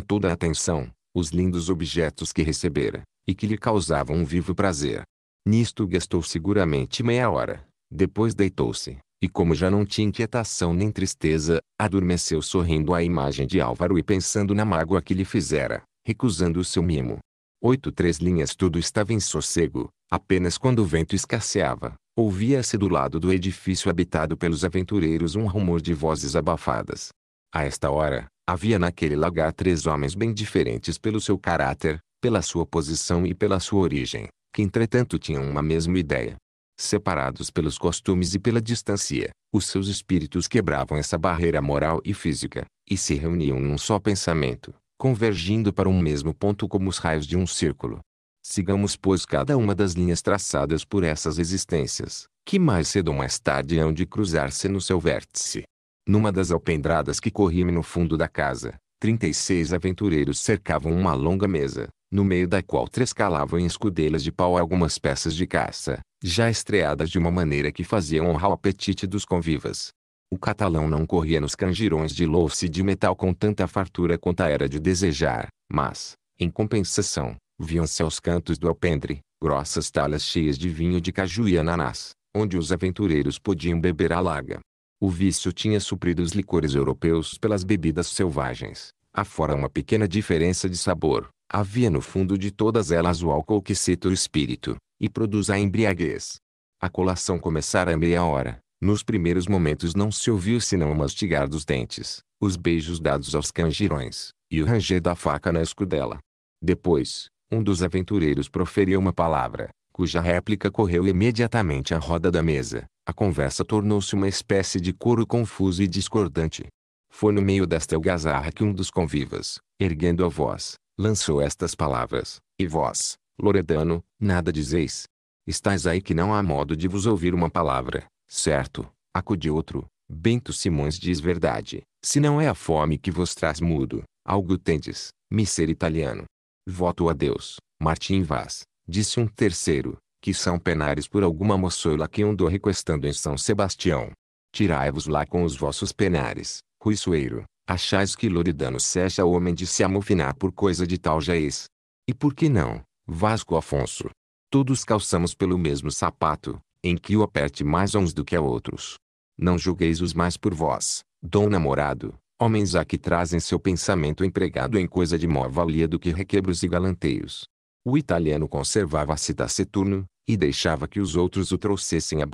toda a atenção, os lindos objetos que recebera, e que lhe causavam um vivo prazer. Nisto gastou seguramente meia hora. Depois deitou-se, e como já não tinha inquietação nem tristeza, adormeceu sorrindo à imagem de Álvaro e pensando na mágoa que lhe fizera, recusando o seu mimo. 3 linhas tudo estava em sossego, apenas quando o vento escasseava, ouvia-se do lado do edifício habitado pelos aventureiros um rumor de vozes abafadas. A esta hora, havia naquele lagar 3 homens bem diferentes pelo seu caráter, pela sua posição e pela sua origem, que entretanto tinham uma mesma ideia. Separados pelos costumes e pela distância, os seus espíritos quebravam essa barreira moral e física, e se reuniam num só pensamento, convergindo para um mesmo ponto como os raios de um círculo. Sigamos pois cada uma das linhas traçadas por essas existências, que mais cedo ou mais tarde hão de cruzar-se no seu vértice. Numa das alpendradas que corriam no fundo da casa, 36 aventureiros cercavam uma longa mesa, no meio da qual trescalavam em escudelhas de pau algumas peças de caça, já estreadas de uma maneira que faziam honrar ao apetite dos convivas. O catalão não corria nos canjirões de louça e de metal com tanta fartura quanto era de desejar, mas, em compensação, viam-se aos cantos do alpendre, grossas talhas cheias de vinho de caju e ananás, onde os aventureiros podiam beber à larga. O vício tinha suprido os licores europeus pelas bebidas selvagens, afora uma pequena diferença de sabor, havia no fundo de todas elas o álcool que cita o espírito, e produz a embriaguez. A colação começara à meia hora. Nos primeiros momentos não se ouviu senão o mastigar dos dentes, os beijos dados aos canjirões, e o ranger da faca na escudela. Depois, um dos aventureiros proferiu uma palavra, cuja réplica correu imediatamente à roda da mesa. A conversa tornou-se uma espécie de coro confuso e discordante. Foi no meio desta algazarra que um dos convivas, erguendo a voz, lançou estas palavras: E vós, Loredano, nada dizeis? Estais aí que não há modo de vos ouvir uma palavra. Certo, acudiu outro. Bento Simões diz verdade. Se não é a fome que vos traz mudo, algo tendes, miser italiano. Voto a Deus, Martim Vaz, disse um terceiro, que são penares por alguma moçoila que andou requestando em São Sebastião. Tirai-vos lá com os vossos penares, Rui Sueiro, Achais que Loredano se acha homem de se amofinar por coisa de tal jaez? E por que não, Vasco Afonso? Todos calçamos pelo mesmo sapato, em que o aperte mais a uns do que a outros. Não julgueis os mais por vós, dom namorado, homens a que trazem seu pensamento empregado em coisa de maior valia do que requebros e galanteios. O italiano conservava-se taciturno, e deixava que os outros o trouxessem a